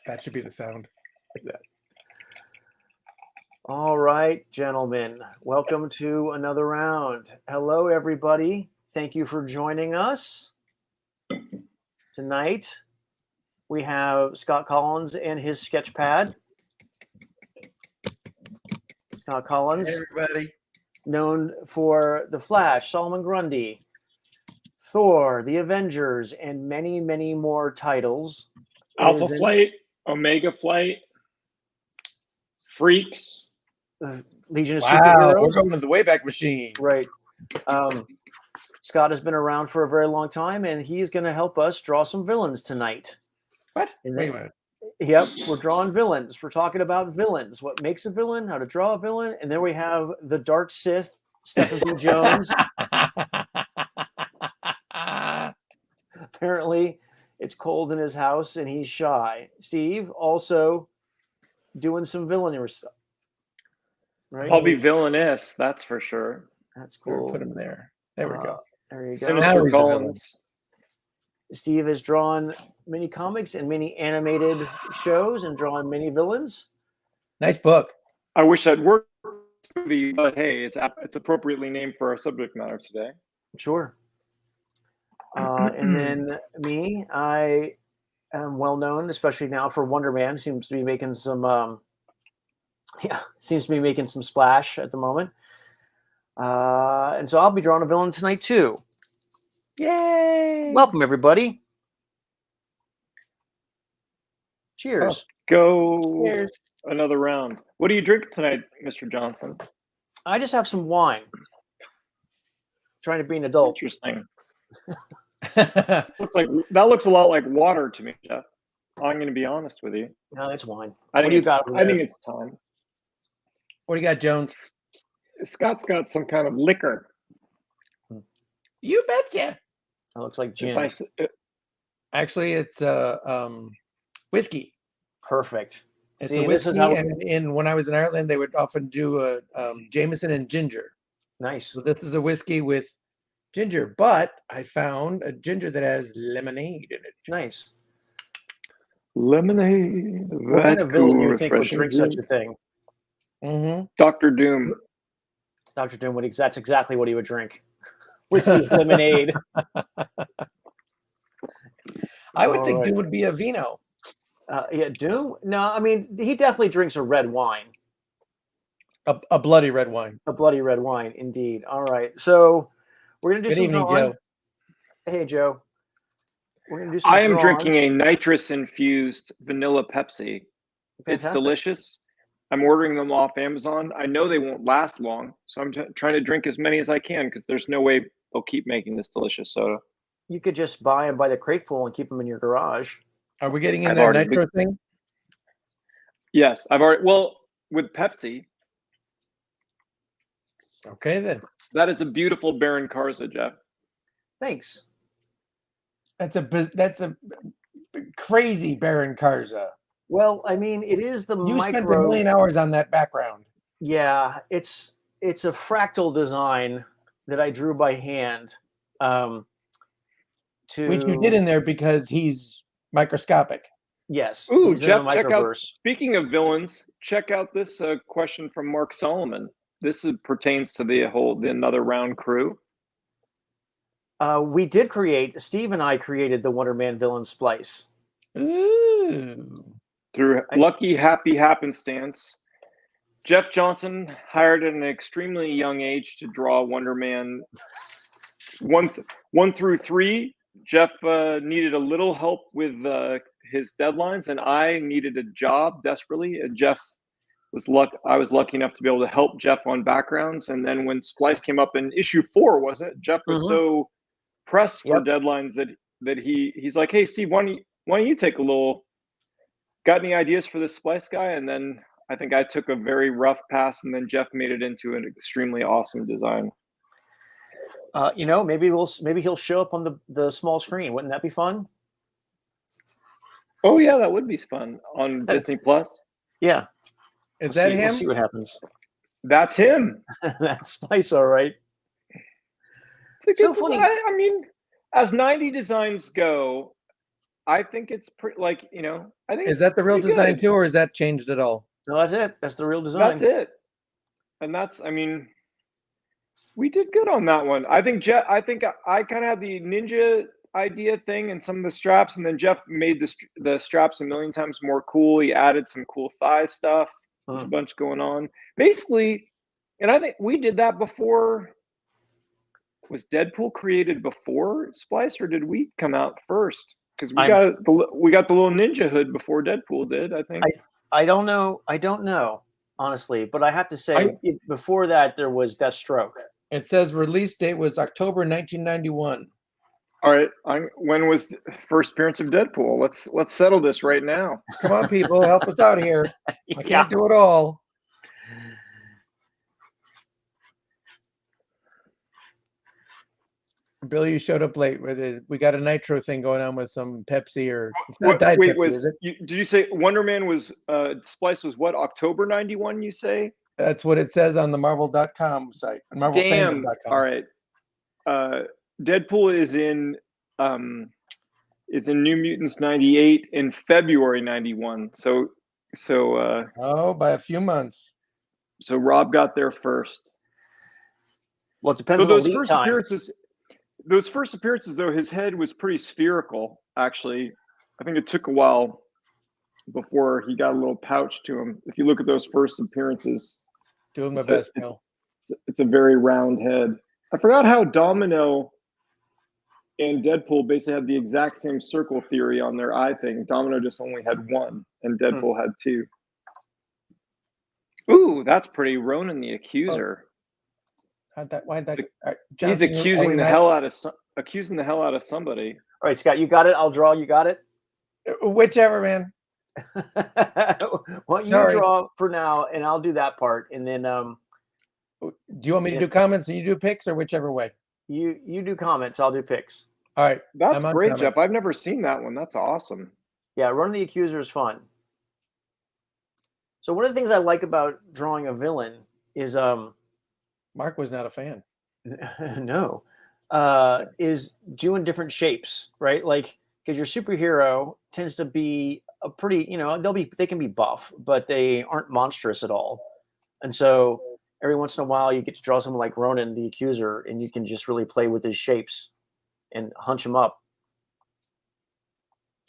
That should be the sound. Like that. All right, gentlemen, welcome to another round. Hello, everybody. Thank you for joining us. Tonight, we have Scott Kolins and his sketch pad. Scott Kolins. Hey, everybody. Known for The Flash, Solomon Grundy, Thor, The Avengers, and many, many more titles. Alpha Flight, Omega Flight, Freaks. Legion of Wow, Superheroes. we're going to the Wayback Machine. Right. Scott has been around for a very long time, and he's going to help us draw some villains tonight. What? And Wait a minute. Yep, we're drawing villains. We're talking about villains, what makes a villain, how to draw a villain, and then we have the Dark Sith, Stephen B. Jones. Apparently, it's cold in his house, and he's shy. Steve also doing some villainy stuff. Right? I'll be villainous, that's for sure. That's We'll cool. put him there. There we go. There you go. Sinister Now he's the villain. Collins. Steve has drawn many comics and many animated shows and drawn many villains. Nice book. I wish I'd worked with this movie, but hey, it's appropriately named for our subject matter today. Sure. And then me, I am well known, especially now for Wonder Man. Seems to be making some, splash at the moment. And so I'll be drawing a villain tonight too. Yay! Welcome everybody. Cheers. Go Cheers. another round. What do you drink tonight, Mr. Johnson? I just have some wine. Trying to be an adult. Interesting. That looks a lot like water to me, Jeff. I'm going to be honest with you. No, it's wine. I What think do you got over I there? think it's time. What do you got, Jones? Scott's got some kind of liquor. You betcha. That looks like gin. Actually, it's whiskey. Perfect. It's See, a this is whiskey, how- and when I was in Ireland, they would often do a Jameson and ginger. Nice. So this is a whiskey with ginger, but I found a ginger that has lemonade in it. Nice. Lemonade. What kind of villain do you think would refreshing drink drink. such a thing? Mm-hmm. Dr. Doom. Dr. Doom would. That's exactly what he would drink. Whiskey with lemonade. I would All think right. Doom would be a vino. Yeah, Doom? No, I mean, he definitely drinks a red wine. A bloody red wine. A bloody red wine, indeed. All right. So we're going to do Good some evening, drawing. Joe. Hey, Joe. We're going to do some I am drawing. drinking a nitrous-infused vanilla Pepsi. It's Fantastic. delicious. I'm ordering them off Amazon. I know they won't last long, so I'm trying to drink as many as I can because there's no way they'll keep making this delicious soda. You could just buy them by the crateful and keep them in your garage. Are we getting in I've that already nitro thing? Yes, I've already. Well, with Pepsi, Okay, then. that is a beautiful Baron Karza, Jeff. Thanks. That's a crazy Baron Karza. Well, I mean, it is the You spent a micro. million hours on that background. Yeah, it's a fractal design that I drew by hand. Which you did in there because he's microscopic. Yes. Ooh, he's in Jeff, the check out. microverse. Speaking of villains, check out this question from Mark Solomon. This pertains to the Another Round crew. We did create. Steve and I created the Wonder Man villain Splice. Ooh. Through lucky, happy happenstance, Jeff Johnson hired at an extremely young age to draw Wonder Man 1 through 3. Jeff needed a little help with his deadlines, and I needed a job desperately. And I was lucky enough to be able to help Jeff on backgrounds. And then when Splice came up in issue 4, was it? Jeff was so pressed for deadlines that he's like, "Hey, Steve, why don't you take a little? Got any ideas for this Splice guy?" And then I think I took a very rough pass, and then Jeff made it into an extremely awesome design. Maybe he'll show up on the small screen. Wouldn't that be fun? Oh yeah, that would be fun on Disney Plus. Yeah. Is that him? We'll see what happens. That's him. That's Splice, all right. It's a good So funny. design. I mean, as 90 designs go, I think it's pretty like, I think Is that the real pretty design good. too, or is that changed at all? No, that's it. That's the real design. That's it. And we did good on that one. I think I kind of had the ninja idea thing and some of the straps, and then Jeff made the straps a million times more cool. He added some cool thigh stuff. There's a bunch going on. Basically, and I think we did that before. Was Deadpool created before Splice, or did we come out first? Because we got the little ninja hood before Deadpool did, I think. I don't know. I don't know, honestly, but I have to say, before that, there was Deathstroke. It says release date was October 1991. All right. When was the first appearance of Deadpool? Let's settle this right now. Come on, people, help us out here. I can't do it all. Bill, you showed up late. We got a nitro thing going on with some Pepsi or it's not Diet Pepsi, is it? Did you say Wonder Man was Splice was what, October 91? You say? That's what it says on the Marvel.com site. Damn. All right. Deadpool is in New Mutants 98 in February 91. So by a few months. So Rob got there first. Well, it depends on the lead time. Those first appearances, though, his head was pretty spherical, actually. I think it took a while before he got a little pouch to him. If you look at those first appearances. Doing my best, Bill. It's a very round head. I forgot how Domino and Deadpool basically had the exact same circle theory on their eye thing. Domino just only had one, and Deadpool had two. Ooh, that's pretty. Ronan the Accuser. He's accusing the hell out of somebody. All right, Scott, you got it. I'll draw. You got it. Whichever, man. Well, you draw for now, and I'll do that part, and then. Do you want me to do comments and you do picks, or whichever way? You do comments. I'll do picks. All right, that's great, Jeff. I've never seen that one. That's awesome. Yeah, Run the Accuser is fun. So one of the things I like about drawing a villain is Mark was not a fan. No, is doing different shapes, right? Like, because your superhero tends to be a pretty, they can be buff, but they aren't monstrous at all. And so every once in a while you get to draw someone like Ronan the Accuser, and you can just really play with his shapes and hunch him up.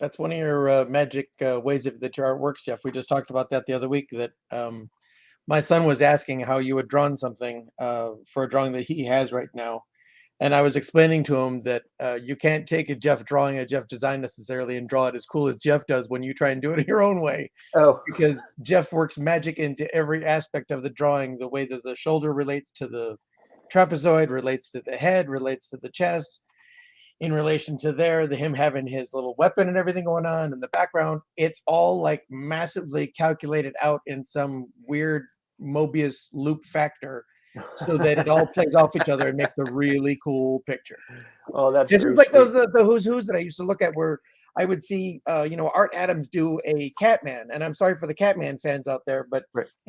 That's one of your magic ways that your art works, Jeff. We just talked about that the other week, that my son was asking how you had drawn something for a drawing that he has right now. And I was explaining to him that you can't take a Jeff drawing, a Jeff design necessarily, and draw it as cool as Jeff does when you try and do it your own way. Oh, because Jeff works magic into every aspect of the drawing, the way that the shoulder relates to the trapezoid, relates to the head, relates to the chest, in relation to him having his little weapon and everything going on in the background. It's all like massively calculated out in some weird Mobius loop factor, so that it all plays off each other and makes a really cool picture. Oh, that's just like those the who's that I used to look at, where I would see Art Adams do a Catman, and I'm sorry for the Catman fans out there, but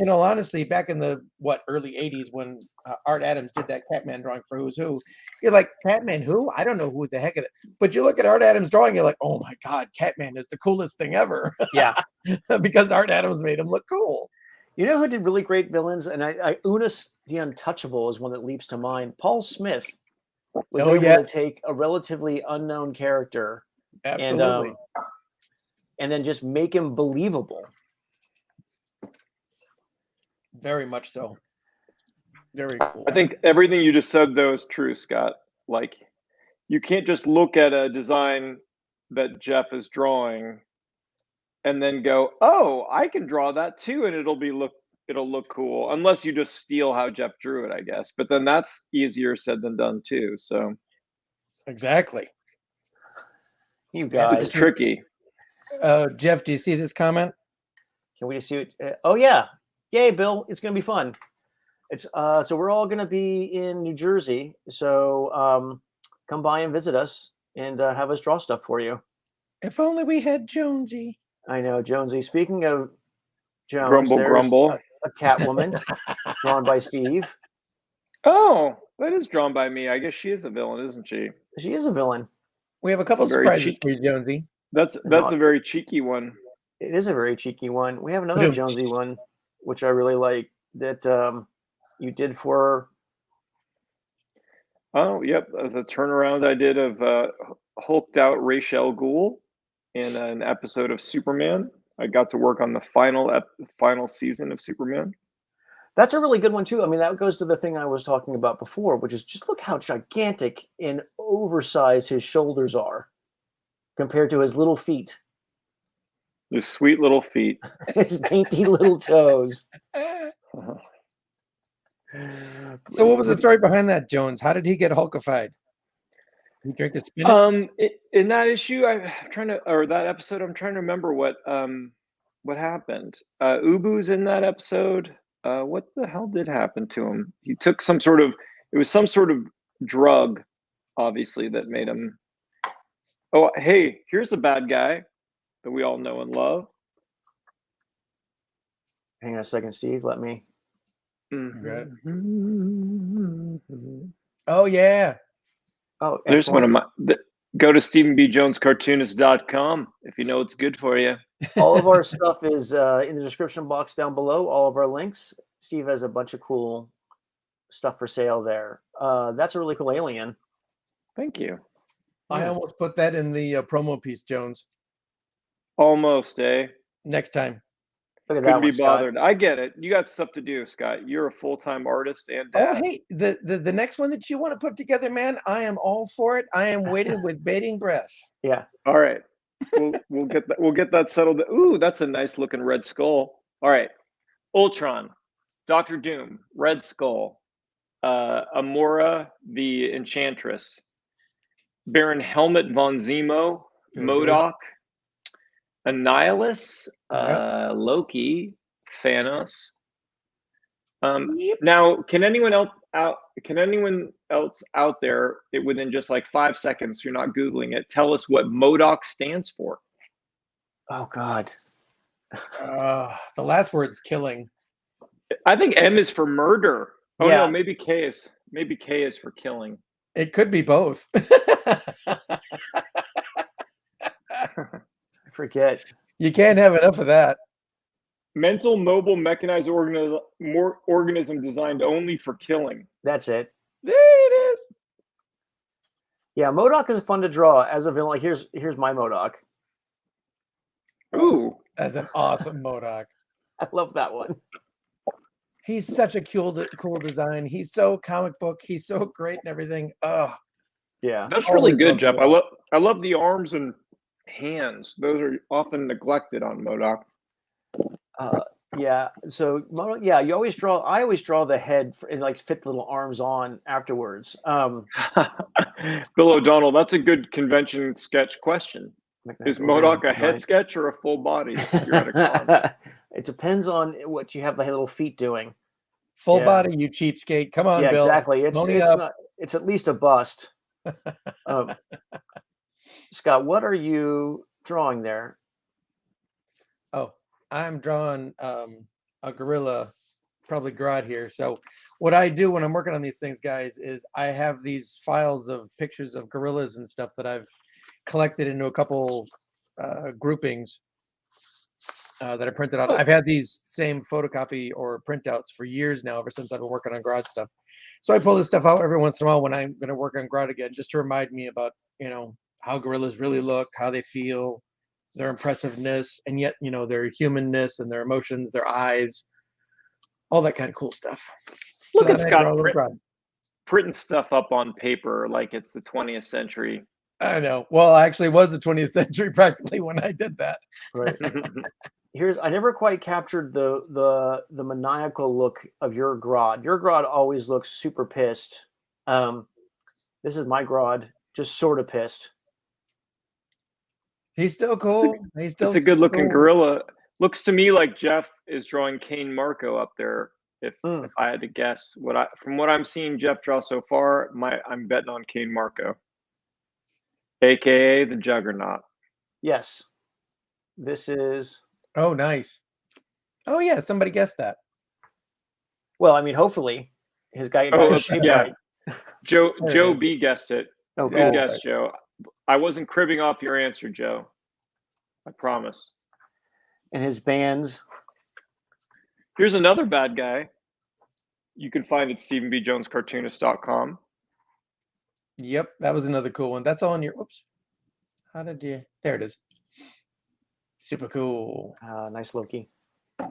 honestly, back in the early 80s when Art Adams did that Catman drawing for Who's Who, you're like, Catman who? I don't know who the heck it is. But you look at Art Adams drawing, you're like, oh my God, Catman is the coolest thing ever. Yeah. Because Art Adams made him look cool. You know who did really great villains? And Unis the Untouchable is one that leaps to mind. Paul Smith was able to take a relatively unknown character and then just make him believable. Very much so. Very cool. I think everything you just said, though, is true, Scott. Like, you can't just look at a design that Jeff is drawing and then go, oh, I can draw that too, and it'll look cool. Unless you just steal how Jeff drew it, I guess. But then that's easier said than done too. So exactly. You guys, it's tricky. Jeff, do you see this comment? Can we just see it? Oh yeah, yay, Bill! It's gonna be fun. It's so we're all gonna be in New Jersey. So come by and visit us and have us draw stuff for you. If only we had Jonesy. I know, Jonesy. Speaking of Jones, grumble. A Catwoman drawn by Steve. Oh, that is drawn by me. I guess she is a villain, isn't she? She is a villain. We have a couple surprises for you, Jonesy. That's a very cheeky one. It is a very cheeky one. We have another Jonesy one, which I really like that you did for. Oh, yep. As a turnaround I did of hulked out Ra's al Ghul in an episode of Superman. I got to work on the final season of Superman. That's a really good one too. I mean, that goes to the thing I was talking about before, which is just look how gigantic and oversized his shoulders are compared to his little feet. His sweet little feet. His dainty little toes. So what was the story behind that, Jones? How did he get hulkified? He drink a spinach? In that issue, that episode, I'm trying to remember what happened. Ubu's in that episode. What the hell did happen to him? He took some sort of drug, obviously, that made him. Oh, hey, here's a bad guy that we all know and love. Hang on a second, Steve. Let me. Mm-hmm. Oh yeah. Oh, there's one of my. Go to StephenBJonesCartoonist.com if you know what's good for you. All of our stuff is in the description box down below. All of our links. Steve has a bunch of cool stuff for sale there. That's a really cool alien. Thank you. I almost put that in the promo piece, Jones. Almost, eh? Next time. Look at Couldn't that be one, bothered. Scott. I get it. You got stuff to do, Scott. You're a full-time artist and Oh, dad. hey, the next one that you want to put together, man, I am all for it. I am waiting with bating breath. Yeah. All right. We'll get that. We'll get that settled. Ooh, that's a nice looking Red Skull. All right. Ultron, Doctor Doom, Red Skull, Amora the Enchantress, Baron Helmut von Zemo, MODOK, Annihilus, Loki, Thanos. Now, can anyone else out there, within just like 5 seconds, you're not Googling it, tell us what MODOK stands for? Oh God. The last word's killing. I think M is for murder. Oh Yeah. no, maybe K is for killing. It could be both. I forget. You can't have enough of that. Mental, mobile, mechanized organism designed only for killing. That's it. There it is. Yeah, MODOK is fun to draw as a villain. Like here's my MODOK. Ooh, That's an awesome MODOK. I love that one. He's such a cool design. He's so comic book. He's so great and everything. Oh, Yeah. that's really Always good, love Jeff. MODOK. I love the arms and hands. Those are often neglected on MODOK. Yeah. So yeah, I always draw the head and like fit the little arms on afterwards. Bill O'Donnell, that's a good convention sketch question. Is MODOK a head sketch or a full body? You're at a con. It depends on what you have the little feet doing. full Yeah. body, you cheapskate. Come on, Yeah, Bill. exactly. It's Pony up. not. It's at least a bust. Scott, what are you drawing there? Oh, I'm drawing a gorilla, probably Grodd here. So what I do when I'm working on these things, guys, is I have these files of pictures of gorillas and stuff that I've collected into a couple groupings that I printed out. I've had these same photocopy or printouts for years now, ever since I've been working on Grodd stuff. So I pull this stuff out every once in a while when I'm going to work on Grodd again, just to remind me about, how gorillas really look, how they feel, their impressiveness, and yet, their humanness and their emotions, their eyes, all that kind of cool stuff. Look So at then I draw a Scott little Grodd. printing stuff up on paper like it's the 20th century. I know. Well, actually, it was the 20th century practically when I did that. Right. I never quite captured the maniacal look of your Grodd. Your Grodd always looks super pissed. This is my Grodd, just sort of pissed. He's still cool. He's still It's a good looking cool. gorilla. Looks to me like Jeff is drawing Kane Marco up there. If I had to guess, from what I'm seeing Jeff draw so far, I'm betting on Kane Marco, aka the Juggernaut. Yes, this is. Oh, nice. Oh yeah, somebody guessed that. Well, I mean, hopefully, his guy. Yeah, right. Joe B guessed it. Oh, Good cool. guess, Joe. I wasn't cribbing off your answer, Joe. I promise. And his bands. Here's another bad guy. You can find at StephenBJonesCartoonist.com. Yep, that was another cool one. That's all in your. Oops. How did you? There it is. Super cool. Nice Loki.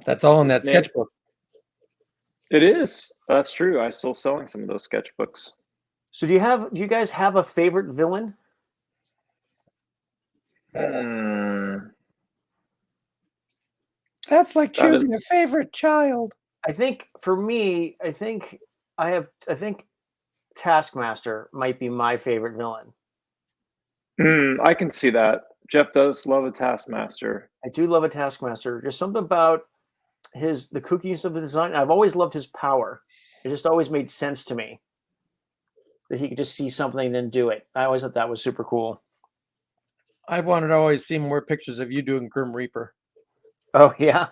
That's all in that Man. sketchbook. It is. That's true. I'm still selling some of those sketchbooks. So do you guys have a favorite villain? That's like choosing a favorite child. I think for me, I think Taskmaster might be my favorite villain. I can see that. Jeff does love a Taskmaster. I do love a Taskmaster. There's something about the kookiness of the design. I've always loved his power. It just always made sense to me that he could just see something and then do it. I always thought that was super cool. I wanted to always see more pictures of you doing Grim Reaper. Oh yeah.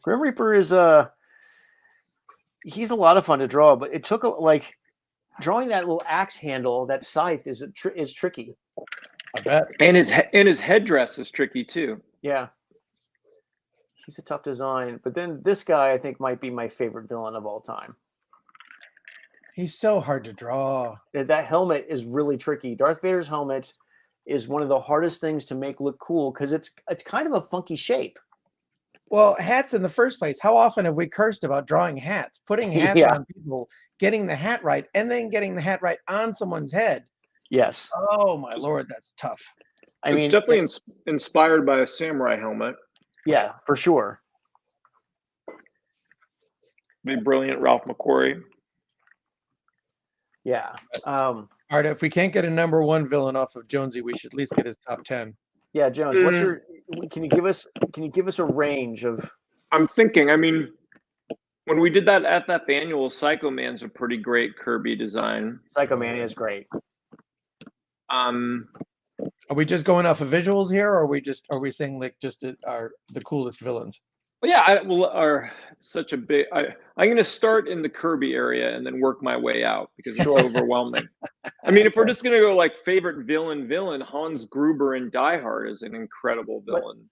Grim Reaper is he's a lot of fun to draw, but it took drawing that little axe handle, that scythe is tricky. I bet. And his headdress is tricky too. Yeah. He's a tough design, but then this guy I think might be my favorite villain of all time. He's so hard to draw. That helmet is really tricky. Darth Vader's helmet is one of the hardest things to make look cool because it's kind of a funky shape. Well, hats in the first place. How often have we cursed about drawing hats, putting hats on people, getting the hat right, and then getting the hat right on someone's head? Yes. Oh my Lord, that's tough. It's definitely inspired by a samurai helmet. Yeah, for sure. The brilliant Ralph McQuarrie. Yeah. All right, if we can't get a number one villain off of Jonesy, we should at least get his top 10. Yeah, Jones, can you give us a range of? I'm thinking, I mean, when we did that FF annual, Psycho Man's a pretty great Kirby design. Psycho Man is great. Are we just going off of visuals here, or are we saying like just the coolest villains? Well, yeah, such a big. I'm going to start in the Kirby area and then work my way out because it's overwhelming. I mean, if we're just going to go like favorite villain, Hans Gruber in Die Hard is an incredible villain.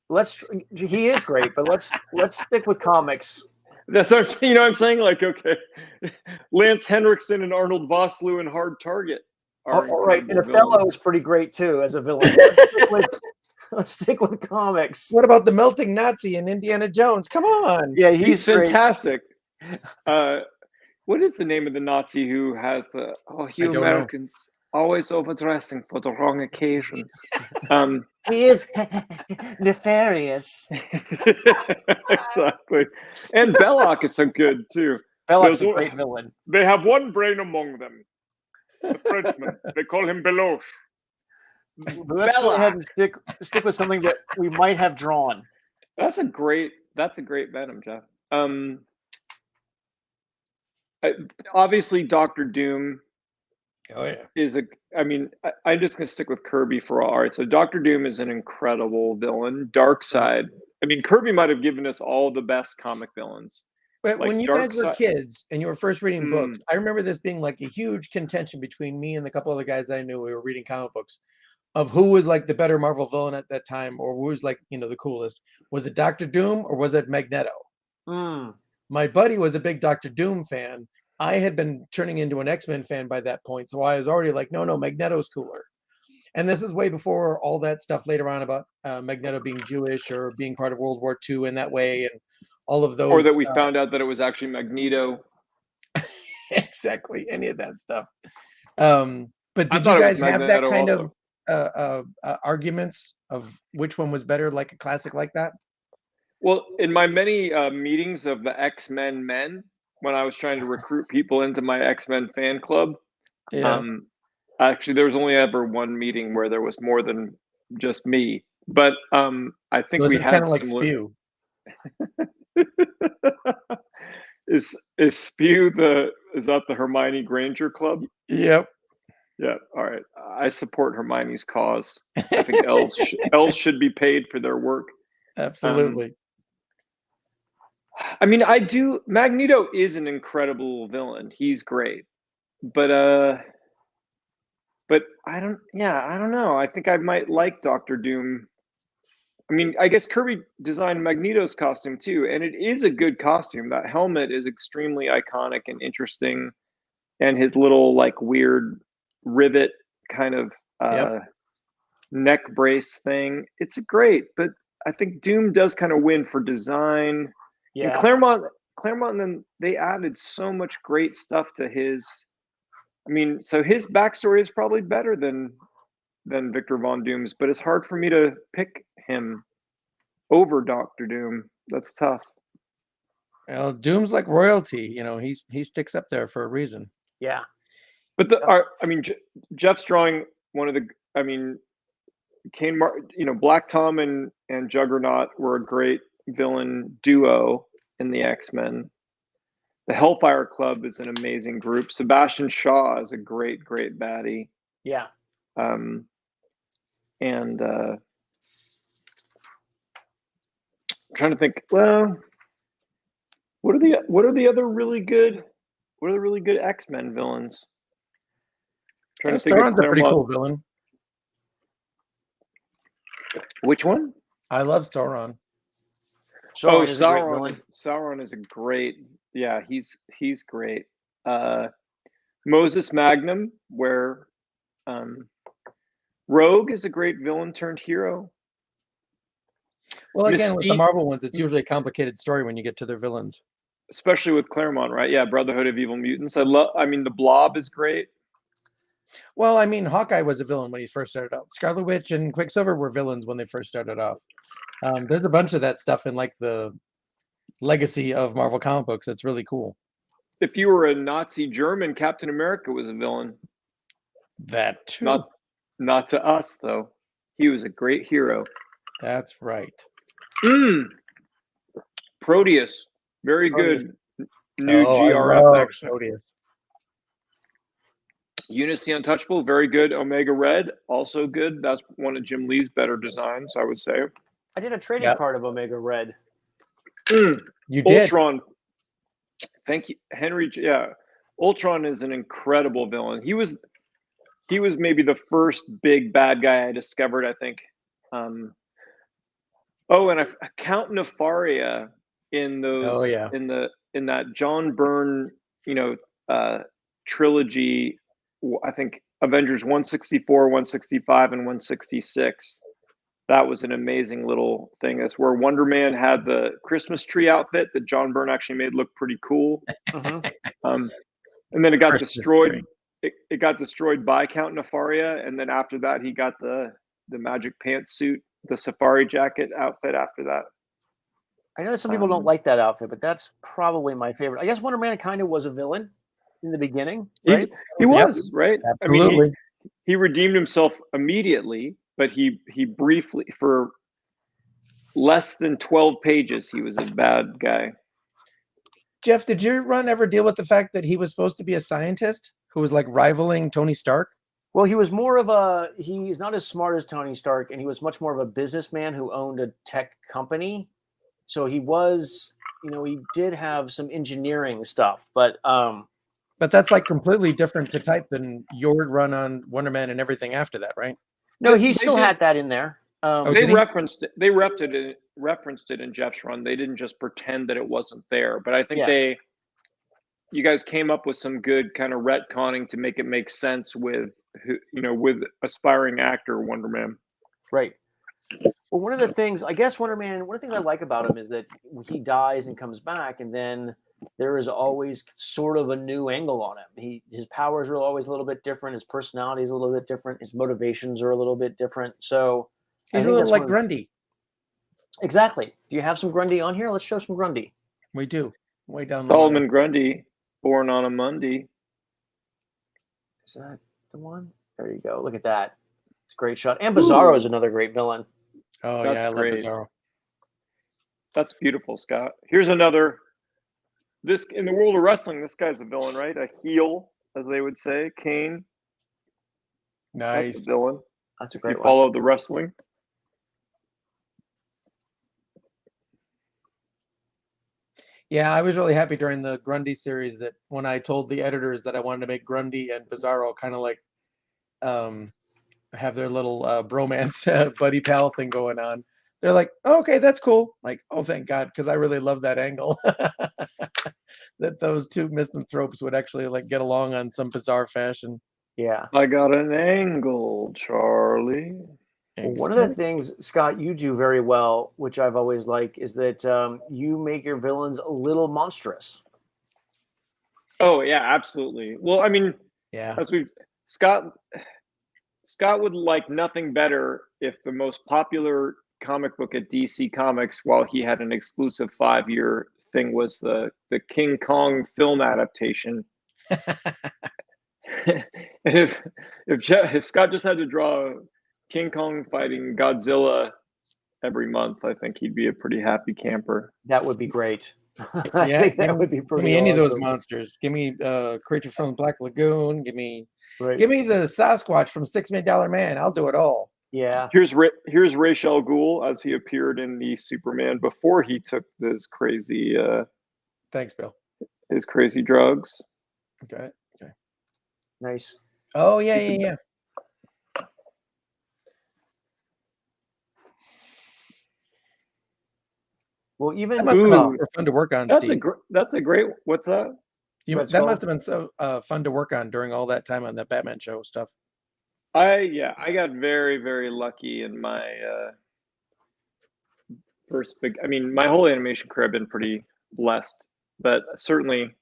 He is great, but let's stick with comics. That's what I'm saying. Like, okay, Lance Henriksen and Arnold Vosloo in Hard Target. All right, and Othello is pretty great too as a villain. Let's stick with comics. What about the melting Nazi in Indiana Jones? Come on. Yeah, he's fantastic. What is the name of the Nazi who has you Americans always overdressing for the wrong occasions? He is nefarious. Exactly. And Belloc is so good too. Belloc's a great villain. They have one brain among them. The Frenchman. They call him Beloche. Let's go ahead and stick with something that we might have drawn. That's a great Venom, Jeff. Obviously Dr. Doom. Oh yeah. I'm just gonna stick with Kirby for all. All right, so Dr. Doom is an incredible villain. Darkseid. I mean, Kirby might have given us all the best comic villains. But when you guys were kids and you were first reading books, I remember this being like a huge contention between me and a couple other guys that I knew. We were reading comic books of who was like the better Marvel villain at that time, or who was like, the coolest. Was it Dr. Doom or was it Magneto? My buddy was a big Dr. Doom fan. I had been turning into an X-Men fan by that point, so I was already like, no, Magneto's cooler. And this is way before all that stuff later on about Magneto being Jewish or being part of World War II in that way, and all of those. Or that we found out that it was actually Magneto. Exactly, any of that stuff. But did you guys have that kind of arguments of which one was better, like a classic like that? Well, in my many meetings of the X-Men men, when I was trying to recruit people into my X-Men fan club, actually there was only ever one meeting where there was more than just me. But I think we had kind of like Spew. Is Spew is that the Hermione Granger club? Yep. Yeah. All right. I support Hermione's cause. I think elves should be paid for their work. Absolutely. I mean, Magneto is an incredible villain. He's great. But I don't know. I think I might like Dr. Doom I mean, I guess Kirby designed Magneto's costume too, and it is a good costume. That helmet is extremely iconic and interesting, and his little like weird rivet kind of neck brace thing. It's great, but I think Doom does kind of win for design. Yeah. And Claremont, then they added so much great stuff to his. I mean, so his backstory is probably better than Victor Von Doom's, but it's hard for me to pick him over Doctor Doom. That's tough. Well, Doom's like royalty. You know, he sticks up there for a reason. Yeah. But Jeff's drawing one of the. I mean, Black Tom and Juggernaut were a great villain duo in the X-Men. The Hellfire Club is an amazing group. Sebastian Shaw is a great baddie. Yeah. And I'm trying to think. Well, what are the other really good X-Men villains? Trying to think of Sauron's a pretty cool villain. Which one? I love Sauron. Sauron is a great. Yeah, he's great. Moses Magnum, where Rogue is a great villain turned hero. Well, again, with the Marvel ones, it's usually a complicated story when you get to their villains. Especially with Claremont, right? Yeah, Brotherhood of Evil Mutants. I mean, the Blob is great. Well, I mean, Hawkeye was a villain when he first started out. Scarlet Witch and Quicksilver were villains when they first started off. There's a bunch of that stuff in like the legacy of Marvel comic books. That's really cool. If you were a Nazi German, Captain America was a villain. That too. Not to us though. He was a great hero. That's right. Proteus, very good. New GRF action. Proteus. Eunice the Untouchable, very good. Omega Red, also good. That's one of Jim Lee's better designs, I would say. I did a trading card of Omega Red. You did. Ultron. Thank you, Henry. Yeah, Ultron is an incredible villain. He was maybe the first big bad guy I discovered, I think. And Count Nefaria in those. In that John Byrne, trilogy. I think Avengers 164, 165, and 166. That was an amazing little thing. That's where Wonder Man had the Christmas tree outfit that John Byrne actually made look pretty cool. And then it got destroyed. It got destroyed by Count Nefaria, and then after that, he got the magic pantsuit, the safari jacket outfit. After that, I know that some people don't like that outfit, but that's probably my favorite. I guess Wonder Man kind of was a villain in the beginning, right? He was, right? Absolutely. I mean, he redeemed himself immediately, but he briefly, for less than 12 pages, he was a bad guy. Jeff, did your run ever deal with the fact that he was supposed to be a scientist who was like rivaling Tony Stark? Well, he was more of he's not as smart as Tony Stark, and he was much more of a businessman who owned a tech company. So he was, he did have some engineering stuff, but that's like completely different to type than your run on Wonder Man and everything after that, right? No, he still had that in there. They referenced it in Jeff's run. They didn't just pretend that it wasn't there, but I think you guys came up with some good kind of retconning to make it make sense with aspiring actor Wonder Man. Right. Well, one of the things Wonder Man, one of the things I like about him is that he dies and comes back, and then there is always sort of a new angle on him. His powers are always a little bit different. His personality is a little bit different. His motivations are a little bit different. So he's a little like Grundy. Exactly. Do you have some Grundy on here? Let's show some Grundy. We do. Way down. Solomon Grundy, born on a Monday. Is that the one? There you go. Look at that. It's a great shot. And Bizarro is another great villain. Oh, that's great. I love Bizarro. That's beautiful, Scott. Here's another. This in the world of wrestling, this guy's a villain, right? A heel, as they would say. Kane. Nice. That's a villain. That's a great one. Follow the wrestling. Yeah, I was really happy during the Grundy series that when I told the editors that I wanted to make Grundy and Bizarro kind of like have their little bromance buddy pal thing going on, they're like, oh, okay, that's cool. Like, oh, thank God, because I really love that angle. That those two misanthropes would actually like get along on some bizarre fashion. Yeah. I got an angle, Charlie. Well, one of the things, Scott, you do very well, which I've always liked, is that you make your villains a little monstrous. Oh yeah, absolutely. Well, I mean, Yeah. as we Scott would like nothing better if the most popular comic book at DC Comics, while he had an exclusive 5-year thing, was the King Kong film adaptation. And if Scott just had to draw King Kong fighting Godzilla every month, I think he'd be a pretty happy camper. That would be great. Yeah, I think that would be give pretty me any of those awesome. monsters. Give me creature from the Black Lagoon. Give me Right. the Sasquatch from $6 Million Man. I'll do it all. Yeah. Here's Ra's al Ghul as he appeared in the Superman before he took this crazy Thanks, Bill. his crazy drugs. Okay. Nice. Oh yeah. Well, even That must have been super fun to work on, That's Steve. that's a great. What's that? That must have been so fun to work on during all that time on that Batman show stuff. I got very, very lucky in my first big. I mean, my whole animation career, I've been pretty blessed, but certainly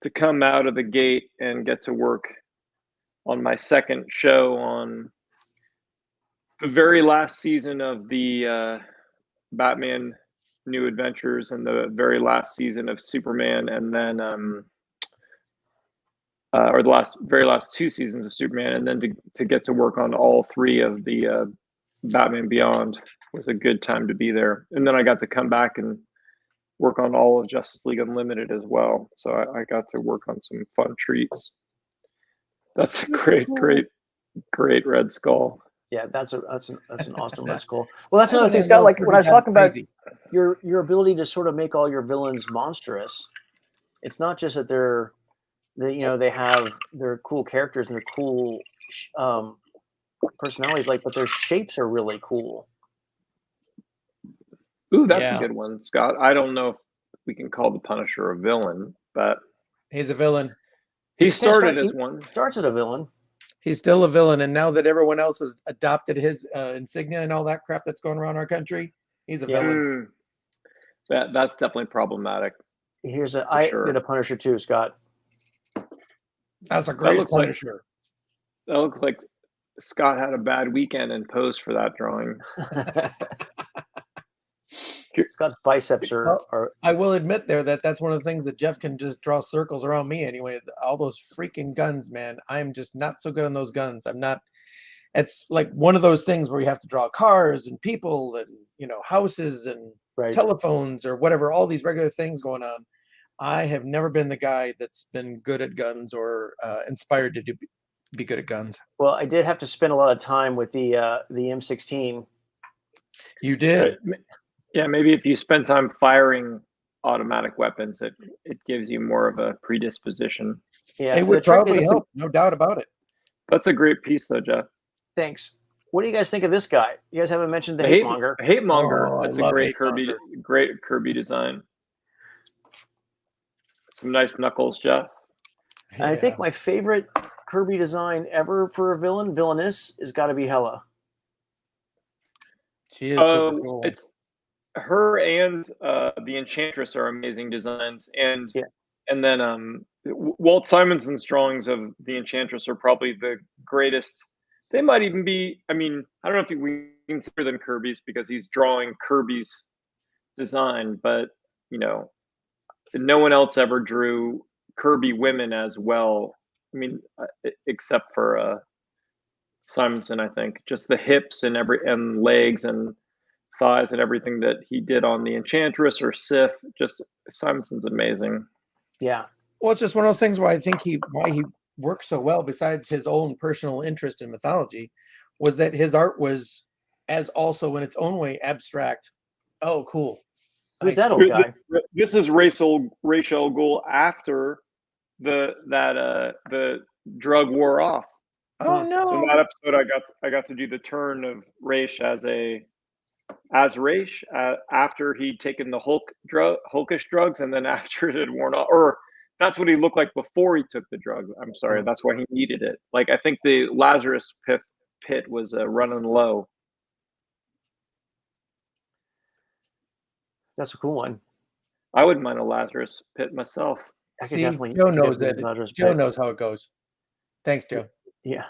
to come out of the gate and get to work on my second show on the very last season of the Batman New Adventures and the very last season of Superman, and then or the very last 2 seasons of Superman, and then to get to work on all 3 of the Batman Beyond was a good time to be there. And then I got to come back and work on all of Justice League Unlimited as well. So I got to work on some fun treats. That's a great Red Skull. Yeah, that's an awesome Red Skull. Well, that's another thing, Scott. Like when I was talking about your ability to sort of make all your villains monstrous, it's not just that they have their cool characters and their cool personalities, but their shapes are really cool. Ooh, that's a good one, Scott. I don't know if we can call the Punisher a villain, but he's a villain. He started as one. Starts as a villain. He's still a villain, and now that everyone else has adopted his insignia and all that crap that's going around our country, he's a villain. That's definitely problematic. I did a Punisher too, Scott. That's a great Punisher. That looks like Scott had a bad weekend in pose for that drawing. Scott's biceps are. I will admit that's one of the things that Jeff can just draw circles around me anyway. All those freaking guns, man. I'm just not so good on those guns. I'm not. It's like one of those things where you have to draw cars and people and houses and telephones or whatever. All these regular things going on. I have never been the guy that's been good at guns or inspired to be good at guns. Well, I did have to spend a lot of time with the M16. You did. Yeah, maybe if you spend time firing automatic weapons, it gives you more of a predisposition. Yeah, it would probably help, no doubt about it. That's a great piece, though, Jeff. Thanks. What do you guys think of this guy? You guys haven't mentioned the Hate Monger. Hate Monger. That's a great Kirby design. Some nice knuckles, Jeff. Yeah. I think my favorite Kirby design ever for a villainess has got to be Hela. She is super cool. It's her and the Enchantress are amazing designs, and then Walt Simonson's drawings of the Enchantress are probably the greatest. They might even be. I mean, I don't know if we consider them Kirby's because he's drawing Kirby's design, but no one else ever drew Kirby women as well. I mean, except for Simonson, I think. Just the hips and legs and thighs and everything that he did on the Enchantress or Sif. Just Simonson's amazing. Yeah. Well, it's just one of those things where I think why he worked so well, besides his own personal interest in mythology, was that his art was as also in its own way abstract. Oh, cool. Who's that old guy? This is Ra's al Ghul after the drug wore off. Oh no! So in that episode, I got to do the turn of Ra's as a Azrael after he'd taken the Hulkish drugs, and then after it had worn off, or that's what he looked like before he took the drug. I'm sorry, that's why he needed it. Like I think the Lazarus pit was running low. That's a cool one. I wouldn't mind a Lazarus pit myself. See, Joe knows that. Joe knows how it goes. Thanks, Joe. Yeah.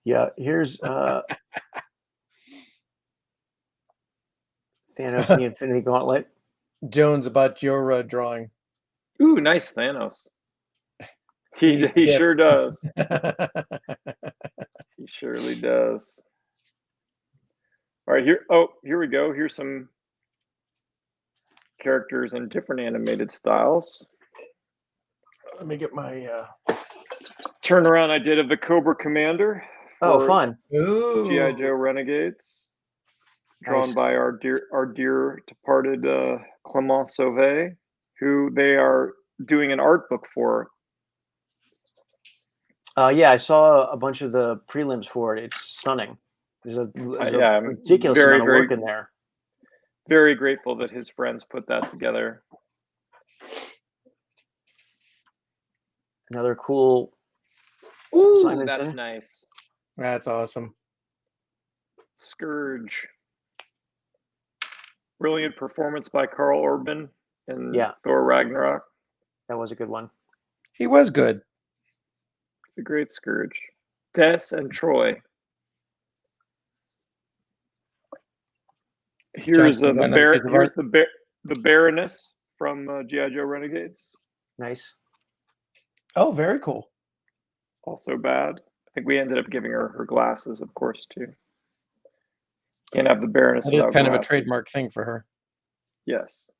Yeah. Here's Thanos the Infinity Gauntlet. Jones, about your drawing. Ooh, nice Thanos. He sure does. He surely does. All right, here we go. Here's some characters in different animated styles. Let me get my turnaround I did of the Cobra Commander. Oh, fun. G.I. Joe Renegades. Drawn by our dear departed Clement Sauvé, who they are doing an art book for. Yeah, I saw a bunch of the prelims for it. It's stunning. There's a ridiculous amount of work in there. Very grateful that his friends put that together. Another cool. Ooh, Simonson. That's nice. That's awesome. Scourge. Brilliant performance by Carl Urban in Thor Ragnarok. That was a good one. He was good. The great Scourge. Des and Troy. Here's the Baroness from G.I. Joe Renegades. Nice. Oh, very cool. Also bad. I think we ended up giving her glasses, of course, too. Can't have the Baroness. It is kind of a trademark thing for her. Yes.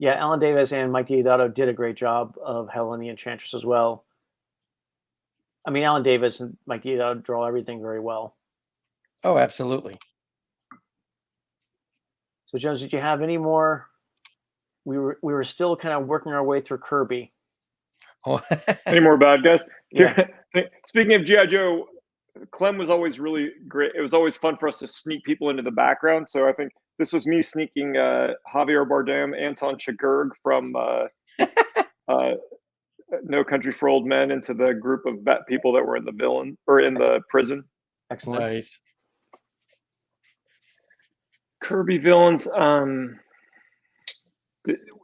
Yeah, Alan Davis and Mike Deodato did a great job of Helen the Enchantress as well. I mean, Alan Davis and Mike Deodato draw everything very well. Oh, absolutely. So, Jones, did you have any more? We were still kind of working our way through Kirby. Any more bad guys? Yeah. Speaking of G.I. Joe, Clem was always really great. It was always fun for us to sneak people into the background. So I think this was me sneaking Javier Bardem, Anton Chigurh from No Country for Old Men into the group of people that were in the the prison. Excellent. Nice. Kirby villains.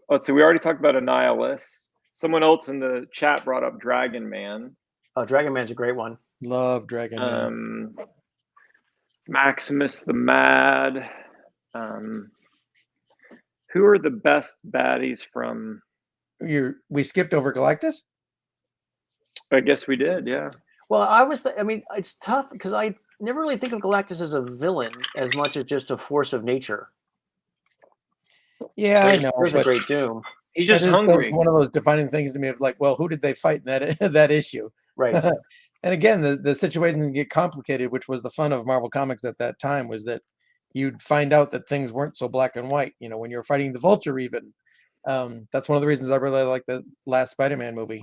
Let's see. We already talked about Annihilus. Someone else in the chat brought up Dragon Man. Oh, Dragon Man's a great one. Love Dragon Man. Maximus the Mad. Who are the best baddies from? We skipped over Galactus? I guess we did, yeah. Well, I mean, it's tough because I never really think of Galactus as a villain as much as just a force of nature. Yeah, I know. There's a great Doom. He's just hungry. One of those defining things to me of like, well, who did they fight in that issue? Right. And again, the situations get complicated, which was the fun of Marvel Comics at that time, was that you'd find out that things weren't so black and white. You know, when you're fighting the Vulture, even that's one of the reasons I really like the last Spider-Man movie,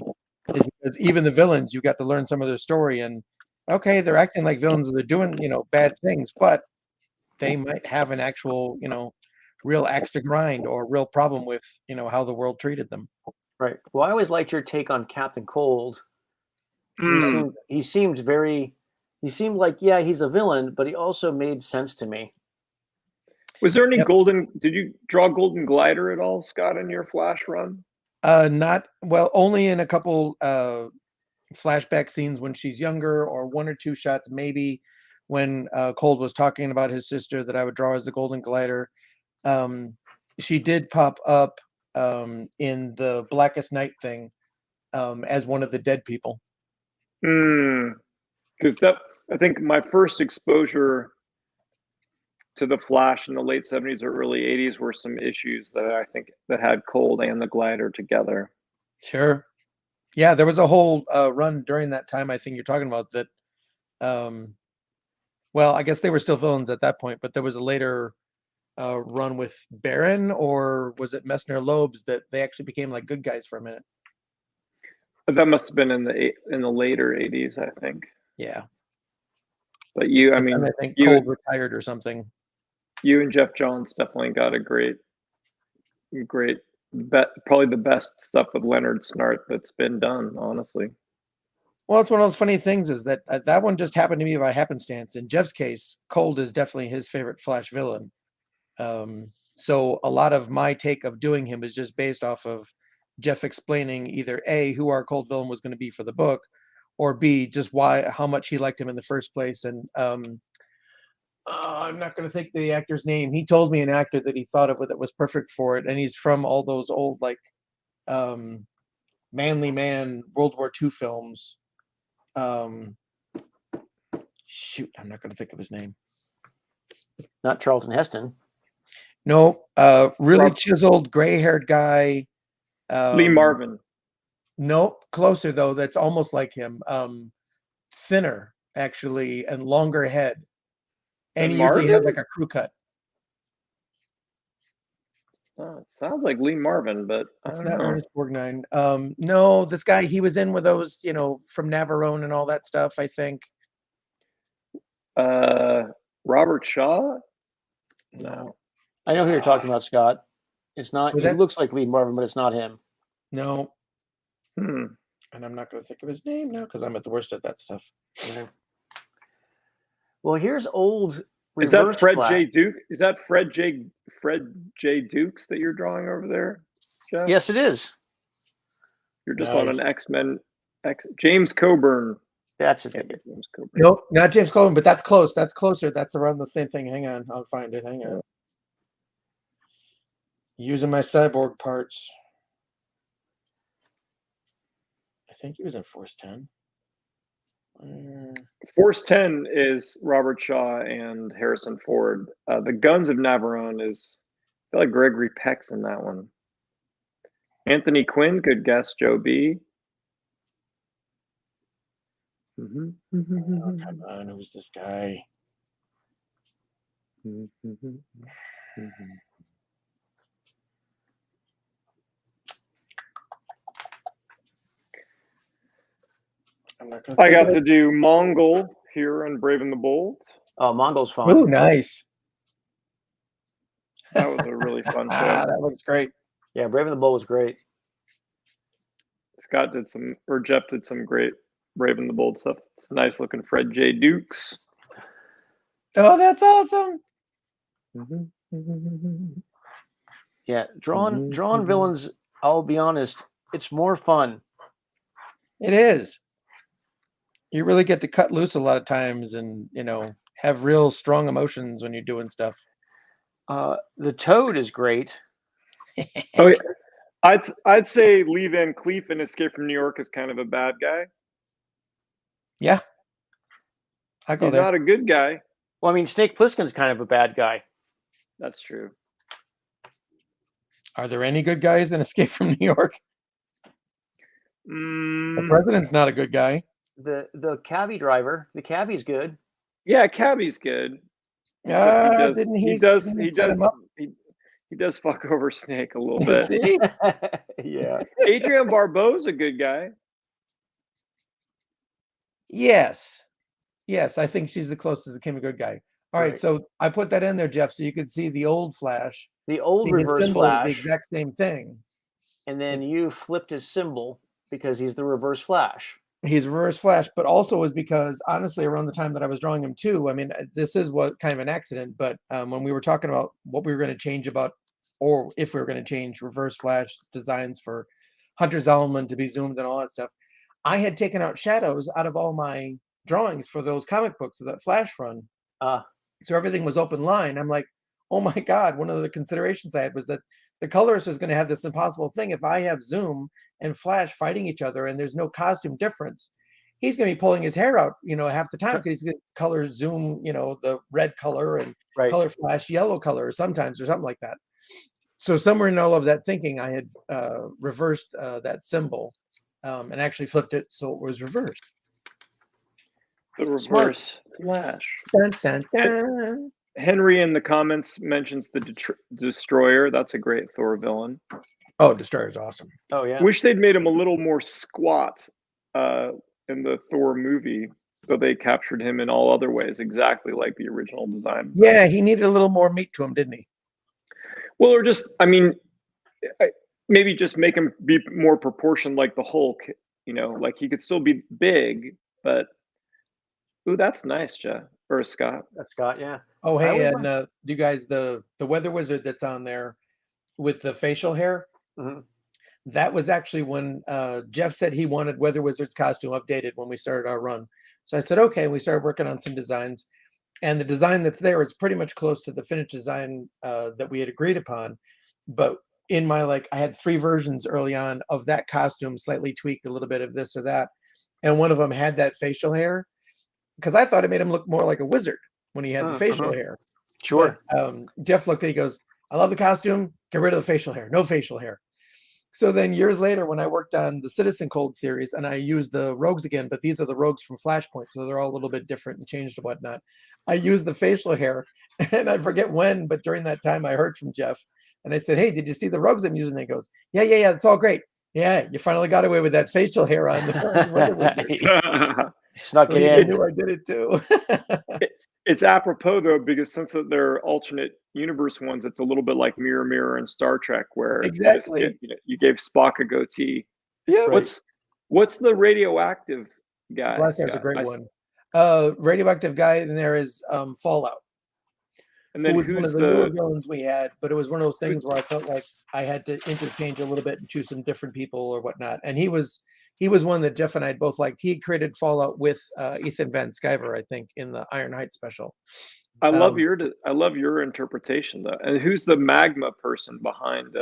is because even the villains, you got to learn some of their story. And okay, they're acting like villains, and they're doing bad things, but they might have an actual real axe to grind or real problem with how the world treated them. Right. Well, I always liked your take on Captain Cold. He seemed like, yeah, he's a villain, but he also made sense to me. Was there any did you draw Golden Glider at all, Scott, in your Flash run? Only in a couple flashback scenes when she's younger, or one or two shots maybe when Cold was talking about his sister that I would draw as the Golden Glider. She did pop up in the Blackest Night thing as one of the dead people. Because I think my first exposure to the Flash in the late 70s or early 80s were some issues that I think that had Cold and the Glider together. Sure. Yeah, there was a whole run during that time I think you're talking about that. Well, I guess they were still villains at that point, but there was a later run with Baron, or was it Messner Loebs, that they actually became like good guys for a minute. That must have been in the later 80s, I think. Yeah. But you, I And mean, I think you, Cold retired or something. you and Jeff Johns definitely got a great, probably the best stuff with Leonard Snart that's been done, honestly. Well, it's one of those funny things is that that one just happened to me by happenstance. In Jeff's case, Cold is definitely his favorite Flash villain. So a lot of my take of doing him is just based off of Jeff explaining either A, who our Cold villain was going to be for the book, or B, just how much he liked him in the first place. And I'm not going to think the actor's name. He told me an actor that he thought of that was perfect for it, and he's from all those old like Manly Man World War II films. Shoot, I'm not going to think of his name. Not Charlton Heston. No, really chiseled, gray-haired guy. Lee Marvin. Nope, closer though. That's almost like him. Thinner, actually, and longer head. And he usually had like a crew cut. It sounds like Lee Marvin, but It's not Ernest Borgnine. No, this guy, he was in with those, from Navarone and all that stuff, I think. Robert Shaw? No. I know who you're talking about, Scott. It's not. He looks like Lee Marvin, but it's not him. No. And I'm not going to think of his name now because I'm at the worst at that stuff. Yeah. Well, here's old. Is that Fred J. Duke? Is that Fred J. Dukes that you're drawing over there, Jeff? Yes, it is. You're just on an X-Men. James Coburn. That's it. James Coburn. Nope, not James Coburn, but that's close. That's closer. That's around the same thing. Hang on, I'll find it. Hang on. Using my cyborg parts. I think he was in Force 10. Force 10 is Robert Shaw and Harrison Ford. The Guns of Navarone is, I feel like Gregory Peck's in that one. Anthony Quinn, good guess. Joe B. Oh, come on, who's this guy? I got to do Mongol here on Brave and the Bold. Oh, Mongol's fun. Oh, nice. That was a really fun show. That looks great. Yeah, Brave and the Bold was great. Jeff did some great Brave and the Bold stuff. It's nice looking Fred J. Dukes. Oh, that's awesome. Yeah, drawing villains, I'll be honest, it's more fun. It is. You really get to cut loose a lot of times and, have real strong emotions when you're doing stuff. The Toad is great. Oh, yeah. I'd say Lee Van Cleef in Escape from New York is kind of a bad guy. Yeah. I go He's there. not a good guy. Well, I mean, Snake Plissken's kind of a bad guy. That's true. Are there any good guys in Escape from New York? The president's not a good guy. The cabbie driver, the cabbie's good. Yeah, cabbie's good. He does fuck over Snake a little bit. See? Yeah. Adrienne Barbeau's a good guy. Yes, I think she's the closest to Kim, a good guy. All right, so I put that in there, Jeff, so you could see the old Flash. The old see reverse Flash. The exact same thing. And then you flipped his symbol because he's the reverse Flash. He's reverse Flash, but also was because, honestly, around the time that I was drawing him too, I mean, this is what kind of an accident, but when we were talking about what we were going to change about, or if we were going to change reverse Flash designs for Hunter's Element to be zoomed and all that stuff, I had taken out shadows out of all my drawings for those comic books of that Flash run. So everything was open line. I'm like, oh my God, one of the considerations I had was that the colorist is going to have this impossible thing. If I have Zoom and Flash fighting each other and there's no costume difference, he's going to be pulling his hair out, half the time because he's going to color Zoom, the red color and color Flash yellow color sometimes or something like that. So somewhere in all of that thinking, I had reversed that symbol and actually flipped it so it was reversed. The reverse Flash. Dun, dun, dun. Henry in the comments mentions the Destroyer. That's a great Thor villain. Oh, Destroyer's awesome. Oh, yeah. Wish they'd made him a little more squat in the Thor movie. So they captured him in all other ways, exactly like the original design. Yeah, he needed a little more meat to him, didn't he? Well, or just, I mean, maybe just make him be more proportioned like the Hulk. Like he could still be big, but ooh, that's nice, Jeff or Scott. That's Scott. Yeah. Oh, I hey, always and you guys, the weather wizard that's on there with the facial hair, Mhm. that was actually when Jeff said he wanted Weather Wizard's costume updated when we started our run. So I said, okay, we started working on some designs. And the design that's there is pretty much close to the finished design that we had agreed upon. But in my, I had 3 versions early on of that costume, slightly tweaked a little bit of this or that. And one of them had that facial hair because I thought it made him look more like a wizard when he had the facial hair. Sure. But Jeff looked at it, he goes, I love the costume. Get rid of the facial hair. No facial hair. So then years later, when I worked on the Citizen Cold series, and I used the rogues again, but these are the rogues from Flashpoint, so they're all a little bit different and changed and whatnot. I used the facial hair, and I forget when, but during that time, I heard from Jeff, and I said, "Hey, did you see the rogues I'm using?" And he goes, "Yeah, it's all great. Yeah, you finally got away with that facial hair on." Snuck So it he in. knew I did it too. It's apropos though, because since they're alternate universe ones, it's a little bit like Mirror Mirror and Star Trek, where Exactly. you gave Spock a goatee. Yeah. What's the radioactive guy? Blaster's a Scott? great one. Radioactive guy in there is Fallout. And Who then was one of who's the newer the villains we had, but it was one of those things where I felt like I had to interchange a little bit and choose some different people or whatnot. And he was one that Jeff and I both liked. He created Fallout with Ethan Van Sciver, I think, in the Iron Heights special. I love your interpretation though. And who's the magma person behind?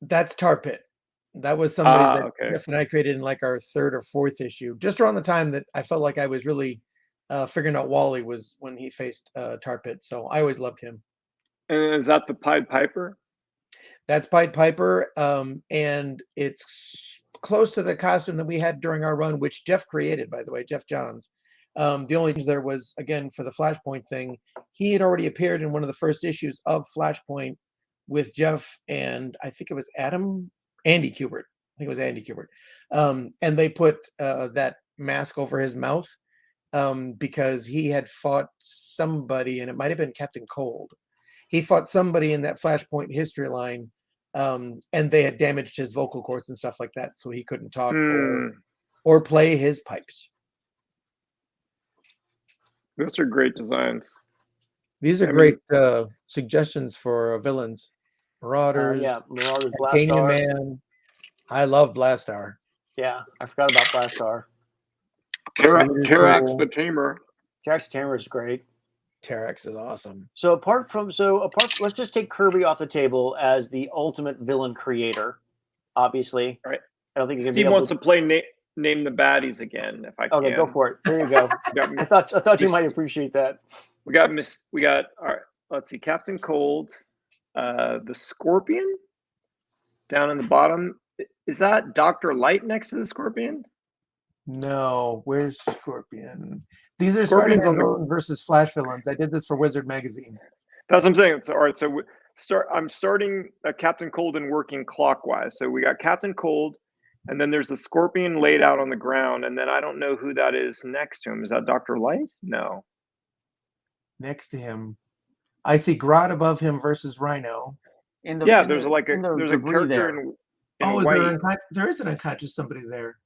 That's Tar Pit. That was somebody that Okay. Jeff and I created in like our 3rd or 4th issue, just around the time that I felt like I was really figuring out Wally was when he faced Tar Pit. So I always loved him. And is that the Pied Piper? That's Pied Piper, and it's close to the costume that we had during our run, which Jeff created, by the way, Jeff Johns. The only change there was, again, for the Flashpoint thing, he had already appeared in one of the first issues of Flashpoint with Jeff and I think it was Andy Kubert. I think it was Andy Kubert. And they put that mask over his mouth because he had fought somebody, and it might have been Captain Cold. He fought somebody in that Flashpoint history line, and they had damaged his vocal cords and stuff like that, so he couldn't talk or play his pipes. Those are great designs. These are great suggestions for villains. Marauders, Marauders, Titanium Blastar. Man. I love Blastar. Yeah, I forgot about Blastar. Terax the Tamer. Terax the Tamer is great. Terax is awesome. So apart from let's just take Kirby off the table as the ultimate villain creator. Obviously, all right. I don't think Steve wants to play name the baddies again. If I can. Okay, go for it. There you go. I thought you might appreciate that. We got all right. Let's see, Captain Cold, the Scorpion, down in the bottom. Is that Dr. Light next to the Scorpion? No, where's Scorpion? These are Scorpion's Spider-Man villains versus Flash villains. I did this for Wizard Magazine. That's what I'm saying. So, all right, so I'm starting Captain Cold and working clockwise. So we got Captain Cold, and then there's the Scorpion laid out on the ground, and then I don't know who that is next to him. Is that Dr. Light? No. Next to him, I see Grodd above him versus Rhino. There's a character there. in there is an unconscious somebody there.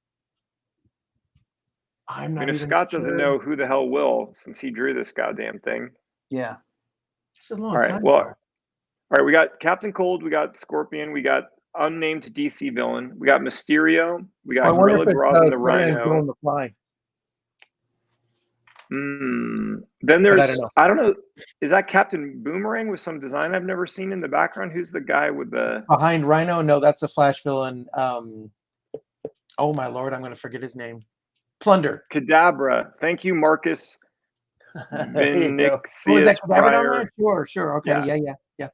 I'm not. Scott doesn't know who the hell will, since he drew this goddamn thing. Yeah. It's a long all right. time. Well, all right. We got Captain Cold. We got Scorpion. We got unnamed DC villain. We got Mysterio. We got Gorilla Grodd and the Rhino. The fly. Then there's I don't know. Is that Captain Boomerang with some design I've never seen in the background? Who's the guy with the behind Rhino? No, that's a Flash villain. Oh my lord, I'm going to forget his name. Plunder. Kadabra. Thank you, Marcus. Vinixius Pryor. Sure. Okay. Yeah.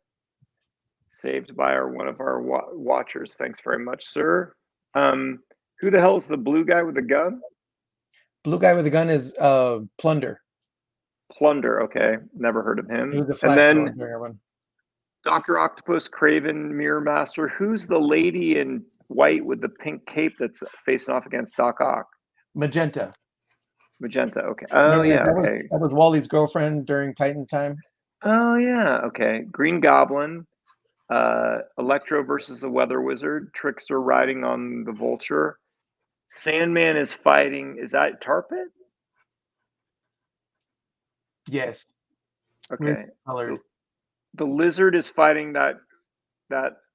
Saved by one of our watchers. Thanks very much, sir. Who the hell is the blue guy with the gun? Blue guy with the gun is Plunder. Plunder. Okay, never heard of him. Who's the Flash villain? Dr. Octopus, Kraven, Mirror Master. Who's the lady in white with the pink cape that's facing off against Doc Ock? Magenta. Magenta. Okay. Oh Remember, yeah. that was Okay. that was Wally's girlfriend during Titans time. Oh yeah. Okay. Green Goblin. Electro versus the Weather Wizard. Trickster riding on the Vulture. Sandman is fighting. Is that Tar Pit? Yes. Okay. Colored. The Lizard is fighting that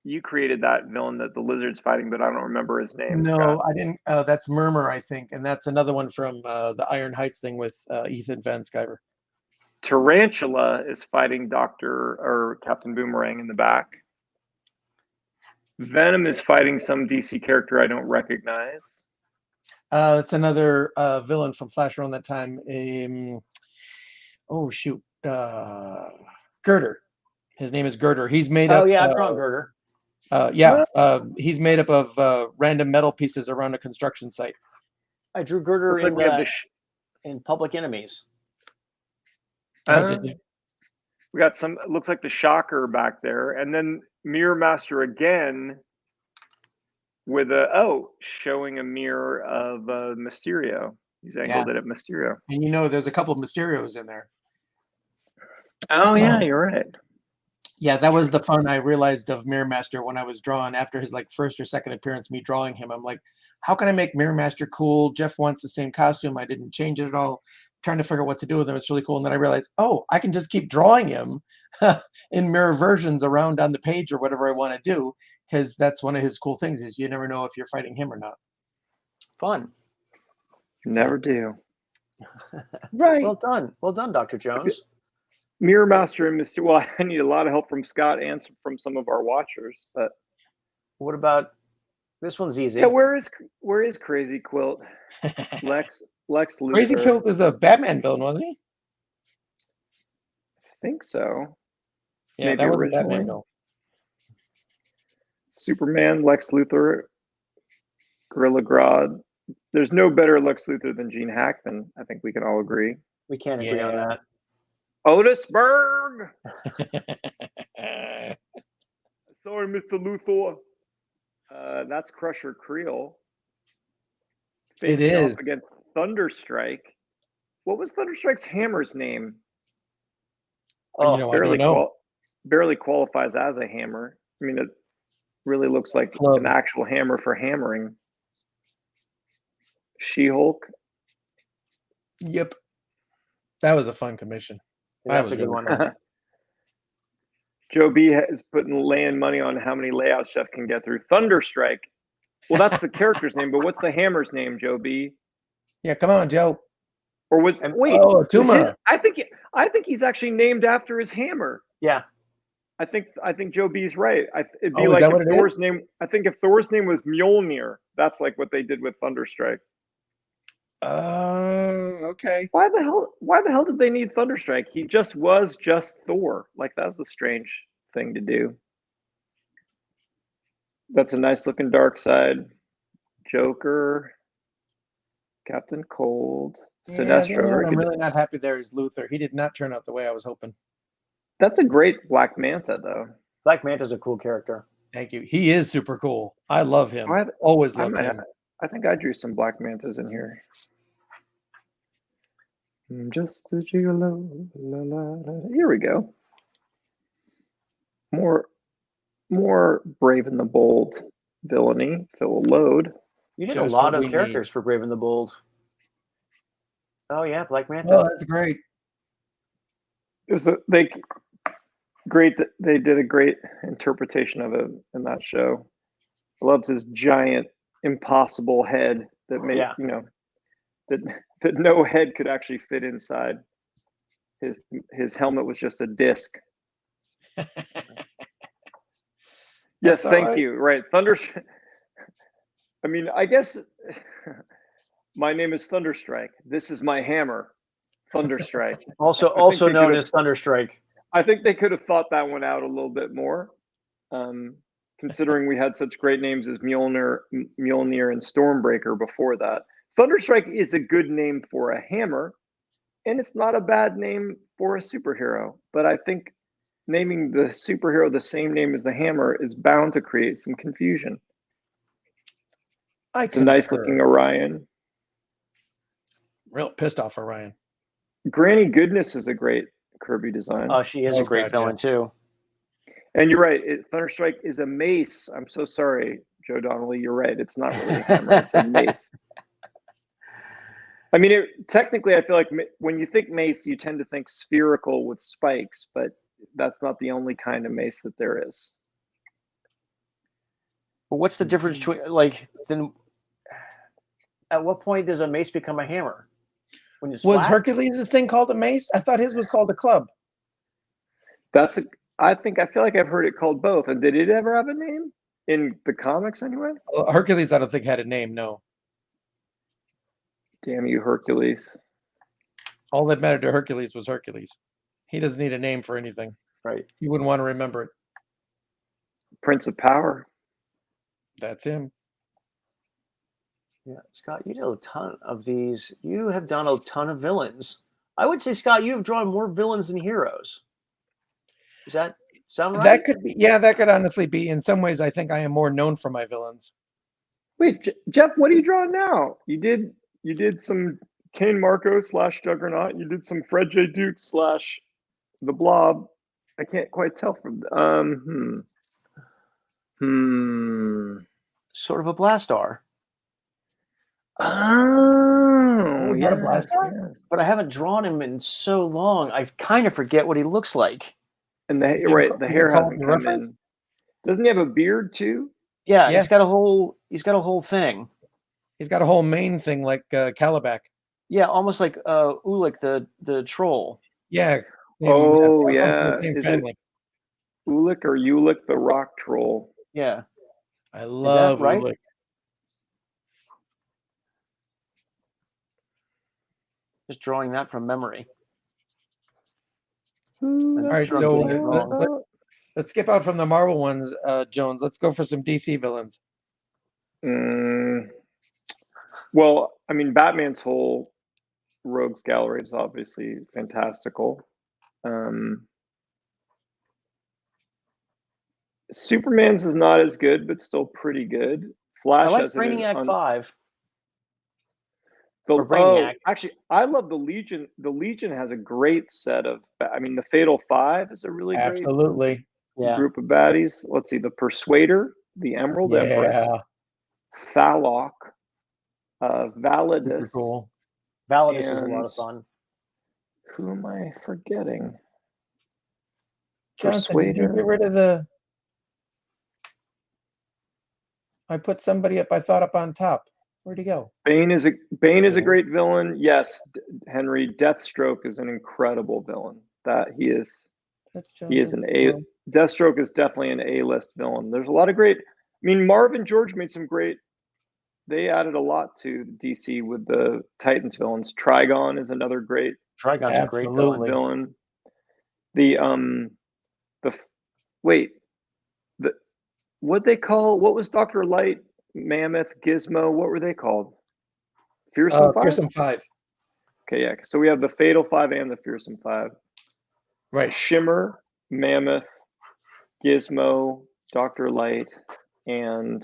you created that villain that the Lizard's fighting, but I don't remember his name. No, Scott. I didn't. That's Murmur, I think, and that's another one from the Iron Heights thing with Ethan Van Sciver. Tarantula is fighting Captain Boomerang in the back. Venom is fighting some DC character I don't recognize. It's another villain from Flash around that time. Oh shoot, Girder. His name is Girder. He's made up. Oh yeah, I've drawn Girder. He's made up of random metal pieces around a construction site. I drew Girder Looks like we have in Public Enemies. We got some. It looks like the Shocker back there, and then Mirror Master again with showing a mirror of Mysterio. He's angled it at Mysterio. And there's a couple of Mysterios in there. Oh yeah, you're right. Yeah, that was the fun I realized of Mirror Master when I was drawing after his first or second appearance, me drawing him. I'm like, how can I make Mirror Master cool? Jeff wants the same costume. I didn't change it at all. Trying to figure out what to do with him. It's really cool. And then I realized, I can just keep drawing him in mirror versions around on the page or whatever I want to do, because that's one of his cool things is you never know if you're fighting him or not. Fun. Never do. Right. Well done, Dr. Jones. Mirror Master and Mr. Well, I need a lot of help from Scott and from some of our watchers, but what about this one's easy? Yeah, where is Crazy Quilt? Lex Luthor. Crazy Quilt is a Batman villain, wasn't he? I think so. Yeah, maybe that was originally. Batman villain. Superman, Lex Luthor, Gorilla Grodd. There's no better Lex Luthor than Gene Hackman. I think we can all agree. We can't agree on that. Otisburg. Sorry, Mr. Luthor. That's Crusher Creel. Facing off against Thunderstrike. What was Thunderstrike's hammer's name? Barely qualifies as a hammer. I mean, it really looks like an actual hammer for hammering. She-Hulk. Yep. That was a fun commission. That's a good one. Joe B is laying money on how many layouts Jeff can get through. Thunderstrike. Well, that's the character's name, but what's the hammer's name, Joe B? Yeah, come on, Joe. Or Tuma. I think he's actually named after his hammer. Yeah. I think Joe B's right. It'd be is like that if Thor's name. I think if Thor's name was Mjolnir, that's like what they did with Thunderstrike. Okay. Why the hell did they need Thunderstrike? He was just Thor. Like, that was a strange thing to do. That's a nice looking Darkseid. Joker. Captain Cold. Sinestro. I'm really not happy there is Luthor. He did not turn out the way I was hoping. That's a great Black Manta, though. Black Manta's a cool character. Thank you. He is super cool. I love him. Always loved him. I think I drew some Black Mantas in here. Just a gigolo. La, la, la. Here we go. More Brave and the Bold villainy. Fill a load. You did a lot of characters for Brave and the Bold. Oh yeah, Black Manta. Oh, that's great. They did a great interpretation of it in that show. I loved his giant, impossible head that made that no head could actually fit inside. His helmet was just a disc. Yes, thank you. Right, I mean, I guess my name is Thunderstrike. This is my hammer, Thunderstrike. also known as Thunderstrike. I think they could have thought that one out a little bit more, considering we had such great names as Mjolnir and Stormbreaker before that. Thunderstrike is a good name for a hammer, and it's not a bad name for a superhero. But I think naming the superhero the same name as the hammer is bound to create some confusion. It's a nice looking Orion. Real pissed off Orion. Granny Goodness is a great Kirby design. Oh, she is a great villain too. And you're right. Thunderstrike is a mace. I'm so sorry, Joe Donnelly. You're right. It's not really a hammer. It's a mace. I mean, technically, I feel like when you think mace, you tend to think spherical with spikes, but that's not the only kind of mace that there is. But what's the difference between, like, then at what point does a mace become a hammer? When it's Was flat? Hercules' thing called a mace? I thought his was called a club. I feel like I've heard it called both. And did it ever have a name in the comics anyway? Well, Hercules, I don't think had a name. No. Damn you, Hercules. All that mattered to Hercules was Hercules. He doesn't need a name for anything. Right. You wouldn't want to remember it. Prince of Power. That's him. Yeah, Scott, you did a ton of these. You have done a ton of villains. I would say, Scott, you have drawn more villains than heroes. Does that sound right? That could be. Yeah, that could honestly be. In some ways, I think I am more known for my villains. Wait, Jeff, what are you drawing now? You did some Kane Marco / Juggernaut. You did some Fred J. Duke / The Blob. I can't quite tell from. Sort of a Blastar. Oh, Not a Blastar? But I haven't drawn him in so long. I kind of forget what he looks like. And the hair hasn't come in. Doesn't he have a beard too? Yeah, he's got a whole thing. He's got a whole mane thing like Calabac. Yeah, almost like Ulik the troll. Yeah. Oh, yeah. Is it Ulik or Ulik the rock troll? Yeah. I love right? Ulik. Just drawing that from memory. All right, so let's skip out from the Marvel ones, Jones. Let's go for some DC villains. Well, I mean, Batman's whole rogues gallery is obviously fantastical. Superman's is not as good, but still pretty good. Flash I like has Brainiac 5. Actually, I love the Legion. The Legion has a great set of. I mean, the Fatal Five is a really great group of baddies. Let's see, the Persuader, the Emerald Empress, Thalok, Validus. Cool. Validus is a lot of fun. Who am I forgetting? Johnson, did you get rid of the? I put somebody up. I thought up on top. Where'd he go? Bane is a great villain. Yes, Henry. Deathstroke is an incredible villain. He is an A. Deathstroke is definitely an A-list villain. There's a lot of great. I mean, Marv and George made some great. They added a lot to DC with the Titans villains. Trigon is another great. Trigon's a great villain. What was Dr. Light? Mammoth, Gizmo, what were they called? Fearsome Five? Fearsome Five. Okay, yeah. So we have the Fatal Five and the Fearsome Five. Right. Shimmer, Mammoth, Gizmo, Dr. Light, and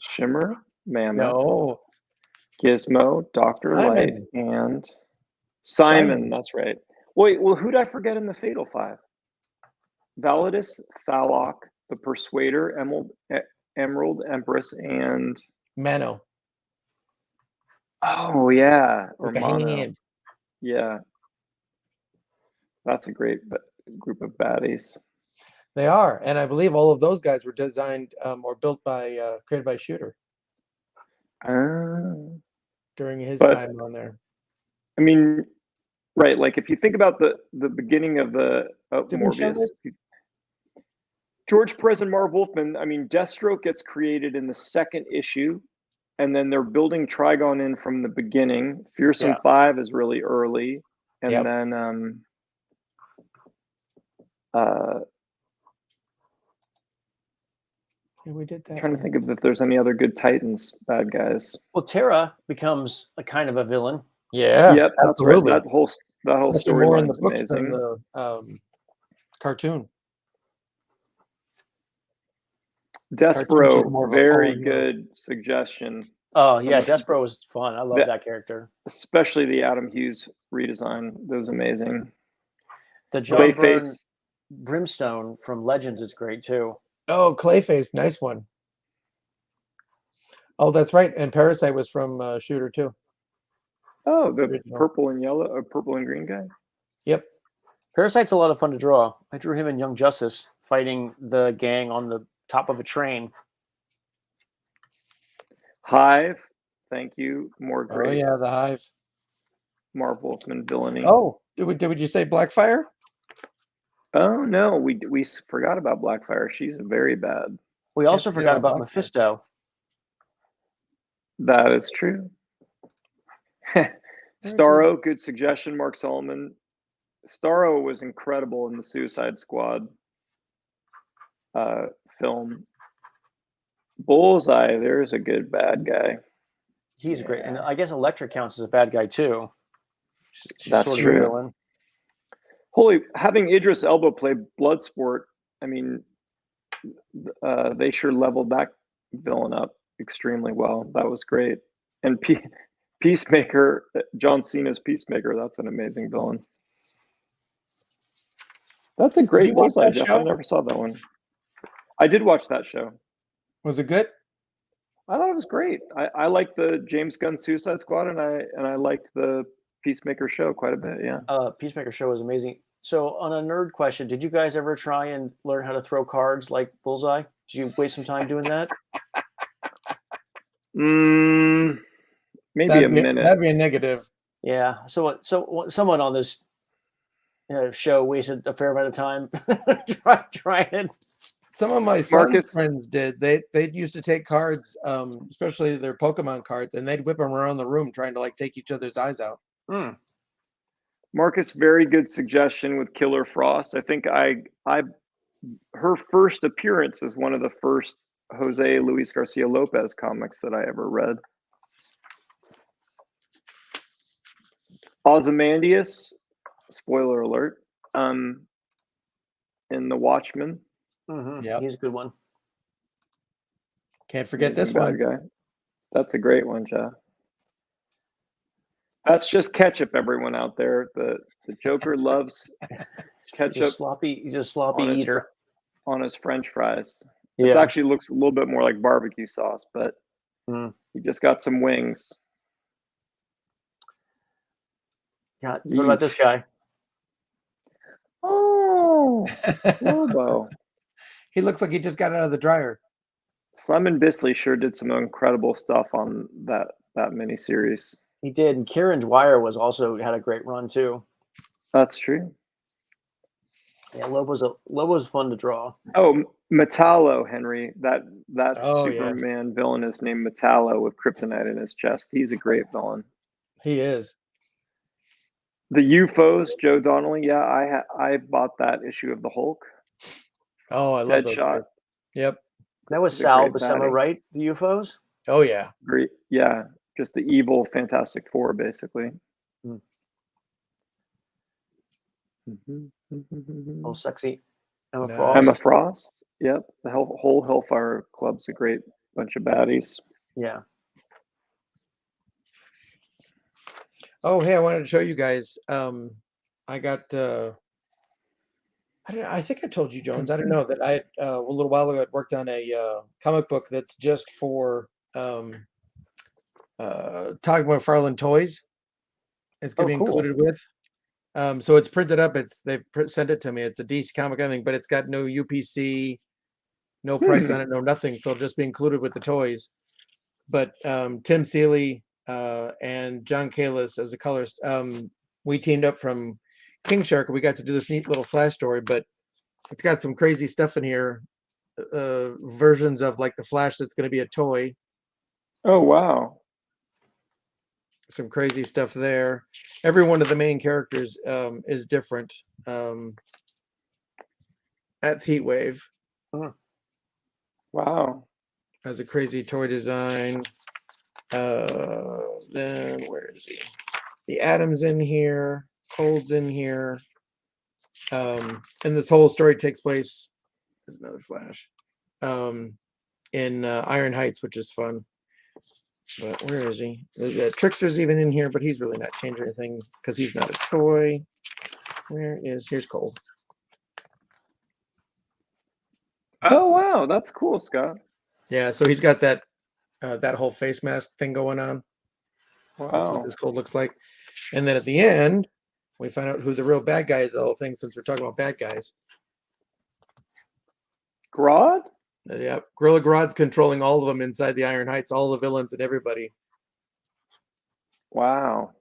Shimmer, Mammoth, Gizmo, Dr. Light, and Simon. That's right. Wait, well, who did I forget in the Fatal Five? Validus, Thalok, the Persuader, Emerald Empress, and Mano. Oh yeah, or With Mono. Yeah, that's a great group of baddies. They are, and I believe all of those guys were designed or built by created by Shooter during his time on there. I mean, right? Like if you think about the beginning of the Morbius. George Perez and Marv Wolfman, I mean, Deathstroke gets created in the second issue, and then they're building Trigon in from the beginning. Fearsome Five is really early, and then we did that. I'm trying to think of if there's any other good Titans bad guys. Well, Terra becomes a kind of a villain. Yeah. Yep, that's right. That whole storyline is amazing. Than the cartoon. Despero, very good suggestion. Oh So yeah, much- Despero was fun. I love Yeah. that character. especially the Adam Hughes redesign. That was amazing. The John Byrne Clayface. Brimstone from Legends is great too. Oh, Clayface, nice one. Oh, that's right. And Parasite was from Shooter too. Oh, the Original. purple and yellow, or purple and green guy. Yep. Parasite's a lot of fun to draw. I drew him in Young Justice fighting the gang on the top of a train. Hive. Thank you. More Oh great yeah, the Hive. Marv Wolfman villainy. Oh, did you say Blackfire? Oh no, we forgot about Blackfire. She's very bad. We Can't also forget forgot about about Blackfire. Mephisto. That is true. Starro, good suggestion, Mark Solomon. Starro was incredible in the Suicide Squad film. Bullseye, there's a good bad guy. He's great, and Yeah. I guess Elektra counts as a bad guy too. She's That's sort of true. a villain. Holy, having Idris Elba play Bloodsport, I mean, they sure leveled that villain up extremely well. That was great. And Peacemaker, John Cena's Peacemaker, that's an amazing villain. That's a Did great you watch Bullseye, that Jeff. show? I never saw that one. I did watch that show. Was it good? I thought it was great. I liked the James Gunn Suicide Squad, and I liked the Peacemaker show quite a bit. Yeah. Peacemaker show was amazing. So, on a nerd question, did you guys ever try and learn how to throw cards like Bullseye? Did you waste some time doing that? Maybe a minute. That'd be a negative. Yeah. So someone on this show wasted a fair amount of time trying it. Some of my son's Marcus- friends did. They used to take cards, especially their Pokemon cards, and they'd whip them around the room trying to like take each other's eyes out. Marcus, very good suggestion with Killer Frost. I think her first appearance is one of the first Jose Luis Garcia Lopez comics that I ever read. Ozymandias, spoiler alert, in The Watchmen. Yep. He's a good one. Can't forget this Amazing bad one. guy. That's a great one, Jeff. That's just ketchup, everyone out there. The Joker loves ketchup He's a sloppy on his eater. on his French fries. It actually looks a little bit more like barbecue sauce, but he just got some wings. Yeah. What about this guy? Oh, Lobo. He looks like he just got out of the dryer. Simon Bisley sure did some incredible stuff on that miniseries. He did, and Kieran Dwyer was also had a great run too. That's true. Yeah, Lobo's fun to draw. Oh, Metallo, Henry. That Oh, yeah. Superman villain is named Metallo with kryptonite in his chest. He's a great villain. He is. The UFOs, Joe Donnelly. Yeah, I bought that issue of the Hulk. Oh, I love those Deadshot. guys. Yep. That was He's a Sal great Buscema, baddie. right? The UFOs. Oh yeah. Great. Yeah, just the evil Fantastic Four, basically. Oh, sexy. Emma Nice. Frost. Emma Frost. Yep. The whole Hellfire Club's a great bunch of baddies. Yeah. Oh, hey, I wanted to show you guys. I got. I think I told you, Jones. I don't know that I a little while ago I worked on a comic book that's just for Todd McFarlane toys. It's going to be cool. included with. So it's printed up. They sent it to me. It's a DC comic, I think, but it's got no UPC, no price on it, no nothing. So it'll just be included with the toys. But Tim Seeley and John Kalis as the colorist, we teamed up from King Shark. We got to do this neat little Flash story, but it's got some crazy stuff in here. Versions of like the Flash that's going to be a toy. Oh wow! Some crazy stuff there. Every one of the main characters is different. That's Heatwave. Wow. Has a crazy toy design. Then where is he? The Atom's in here. Cold's in here. And this whole story takes place. There's another Flash. In Iron Heights, which is fun. But where is he? Trickster's even in here, but he's really not changing anything because he's not a toy. Here's Cole. Oh wow, that's cool, Scott. Yeah, so he's got that that whole face mask thing going on. That's what Wow. this Cole looks like. And then at the end, we find out who the real bad guy is. The whole thing, since we're talking about bad guys. Grodd? Yeah, Gorilla Grodd's controlling all of them inside the Iron Heights, all the villains and everybody. Wow.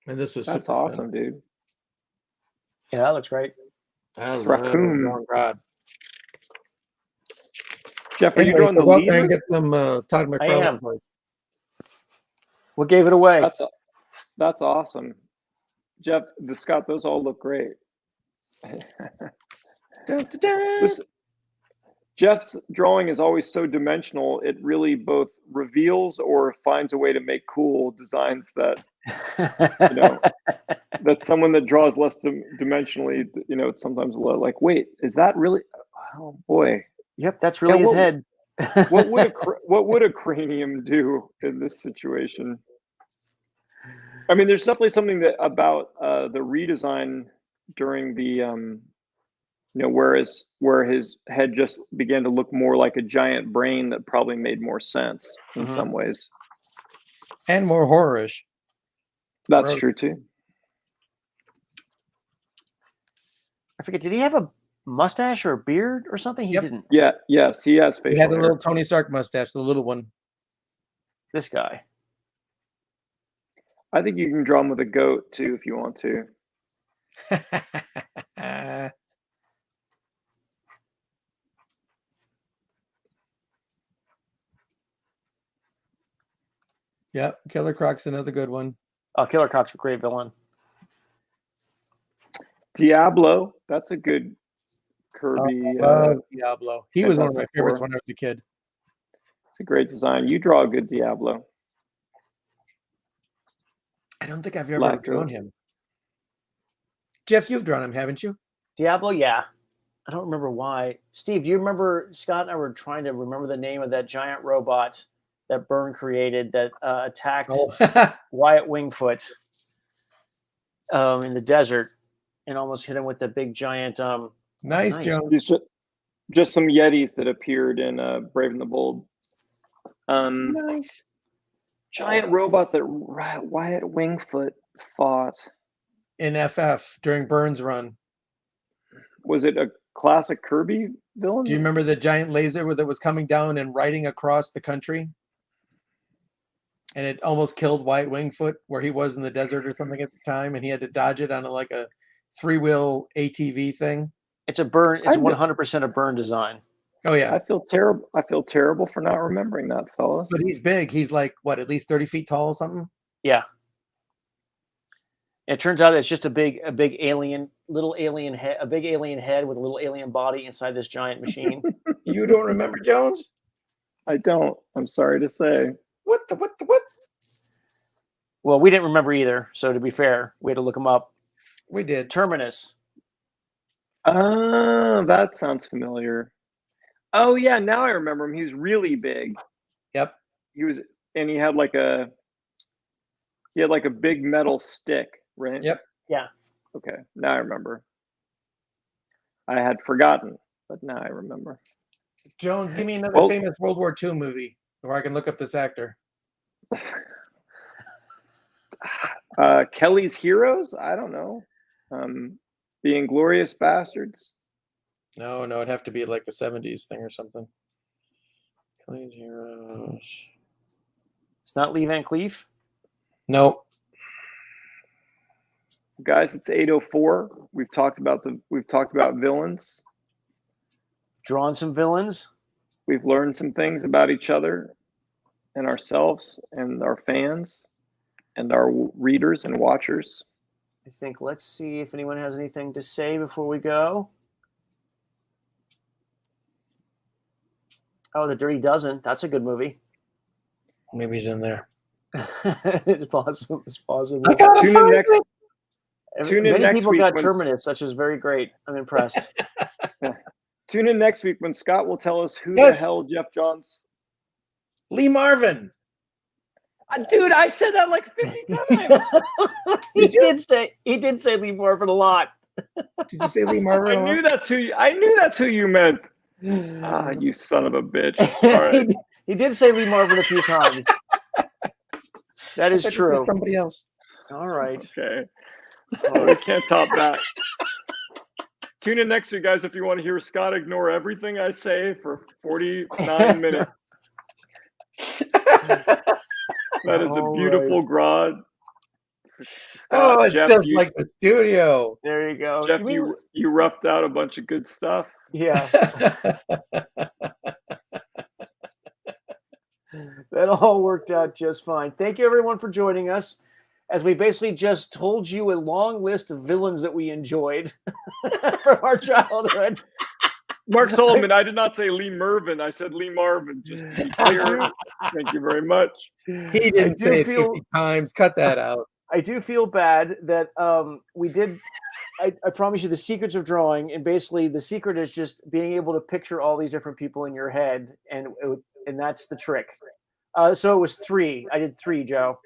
And this was That's super awesome, fun. dude. Yeah, that looks great. I love Raccoon. Gorilla Grodd. Jeff, are you Anyway, drawing the so go out there and leader? get some Todd I McFarlane am. toys. What gave it away? That's awesome. Jeff, Scott, those all look great. Dun, dun, dun. Jeff's drawing is always so dimensional. It really both reveals or finds a way to make cool designs that, you know, that someone that draws less dimensionally, you know, it's sometimes a little like, wait, is that really? Oh boy. Yep, that's really his head. What would a cranium do in this situation? I mean, there's definitely something that about the redesign during the you know, where his head just began to look more like a giant brain that probably made more sense in some ways. And more horror-ish. That's true too. I forget, did he have a mustache or a beard or something? He didn't. Yeah, yes, he has facial He had a hair. little Tony Stark mustache, the little one. This guy. I think you can draw him with a goat too if you want to. Yep, Killer Croc's another good one. Oh, Killer Croc's a great villain. Diablo, that's a good Kirby. Diablo. He was one of my favorites when I was a kid. It's a great design. You draw a good Diablo. I don't think I've ever drawn him. Jeff, you've drawn him, haven't you? Diablo, yeah. I don't remember why. Steve, do you remember Scott and I were trying to remember the name of that giant robot that Byrne created that attacked Wyatt Wingfoot in the desert and almost hit him with the big giant. Nice, Joe. Just some Yetis that appeared in Brave and the Bold. Nice. Giant robot that Wyatt Wingfoot fought in FF during Byrne's run. Was it a classic Kirby villain? Do you remember the giant laser that was coming down and riding across the country? And it almost killed Wyatt Wingfoot where he was in the desert or something at the time, and he had to dodge it on like a 3-wheel ATV thing. It's a Byrne. It's 100% a Byrne design. Oh yeah. I feel terrible for not remembering that, fellas. But he's big. He's like what, at least 30 feet tall or something? Yeah. It turns out it's just a big alien, little alien head, a big alien head with a little alien body inside this giant machine. You don't remember, Jones? I don't. I'm sorry to say. What? Well, we didn't remember either. So to be fair, we had to look him up. We did. Terminus. That sounds familiar. Oh yeah, now I remember him. He was really big. Yep. He had like a big metal stick, right? Yep. Yeah. Okay, now I remember. I had forgotten, but now I remember. Jones, give me another famous World War II movie where I can look up this actor. Kelly's Heroes? I don't know. The Inglourious Bastards? No, it'd have to be like a 70s thing or something. Kelly's Heroes. It's not Lee Van Cleef? Nope. Guys, it's 8:04. We've talked about villains. Drawn some villains. We've learned some things about each other and ourselves and our fans and our readers and watchers. I think let's see if anyone has anything to say before we go. Oh, The Dirty Dozen. That's a good movie. Maybe he's in there. It's possible. Tune in next people week got Terminus, such as very great. I'm impressed. Tune in next week when Scott will tell us who the hell Jeff Johns Lee Marvin. Dude, I said that like 50 times. He did say Lee Marvin a lot. Did you say Lee Marvin? I knew that's who you meant. Ah, you son of a bitch. All right. He did say Lee Marvin a few times. That is true. Somebody else. All right. Okay. Oh, we can't top that. Tune in next week, guys, if you want to hear Scott ignore everything I say for 49 minutes. That is a beautiful garage. Scott, it's Jeff, just like the studio. There you go. Jeff, you roughed out a bunch of good stuff. Yeah. That all worked out just fine. Thank you, everyone, for joining us. As we basically just told you a long list of villains that we enjoyed from our childhood. Mark Solomon, I did not say Lee Mervin. I said Lee Marvin. Just to be clear. Thank you very much. He didn't say it 50 times. Cut that out. I do feel bad that we did. I promise you the secrets of drawing, and basically the secret is just being able to picture all these different people in your head, and that's the trick. So it was 3. I did 3, Joe.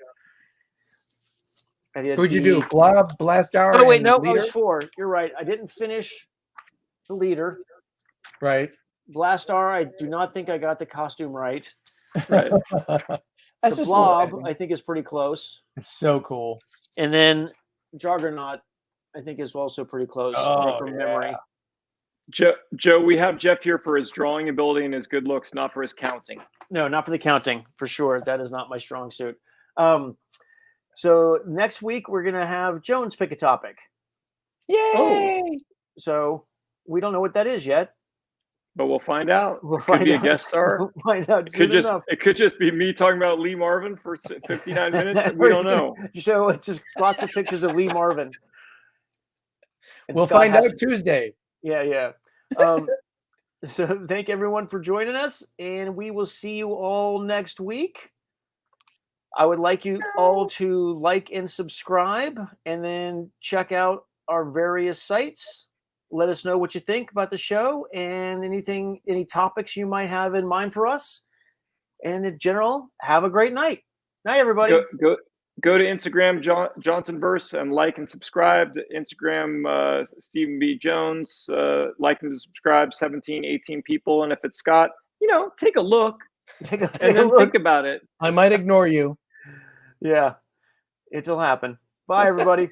Who'd you do? Blob, Blastar? Oh wait, no, it was 4. You're right. I didn't finish the leader. Right. Blastar, I do not think I got the costume right. Right. That's the Blob, I think, is pretty close. It's so cool. And then Juggernaut, I think, is also pretty close from memory. Joe, we have Jeff here for his drawing ability and his good looks, not for his counting. No, not for the counting, for sure. That is not my strong suit. So next week, we're going to have Jones pick a topic. Yay! Oh. So we don't know what that is yet. But we'll find out. We'll could be a guest star. We'll find out. It could just be me talking about Lee Marvin for 59 minutes. We don't know. So it's just lots of pictures of Lee Marvin. And we'll find out Tuesday. Yeah. So thank everyone for joining us, and we will see you all next week. I would like you all to like and subscribe, and then check out our various sites. Let us know what you think about the show and any topics you might have in mind for us. And in general, have a great night. Night, everybody. Go to Instagram, Johnsonverse, and like and subscribe to Instagram, Stephen B. Jones. Like and subscribe, 17, 18 people. And if it's Scott, take a look and then think about it. I might ignore you. Yeah, it'll happen. Bye, everybody.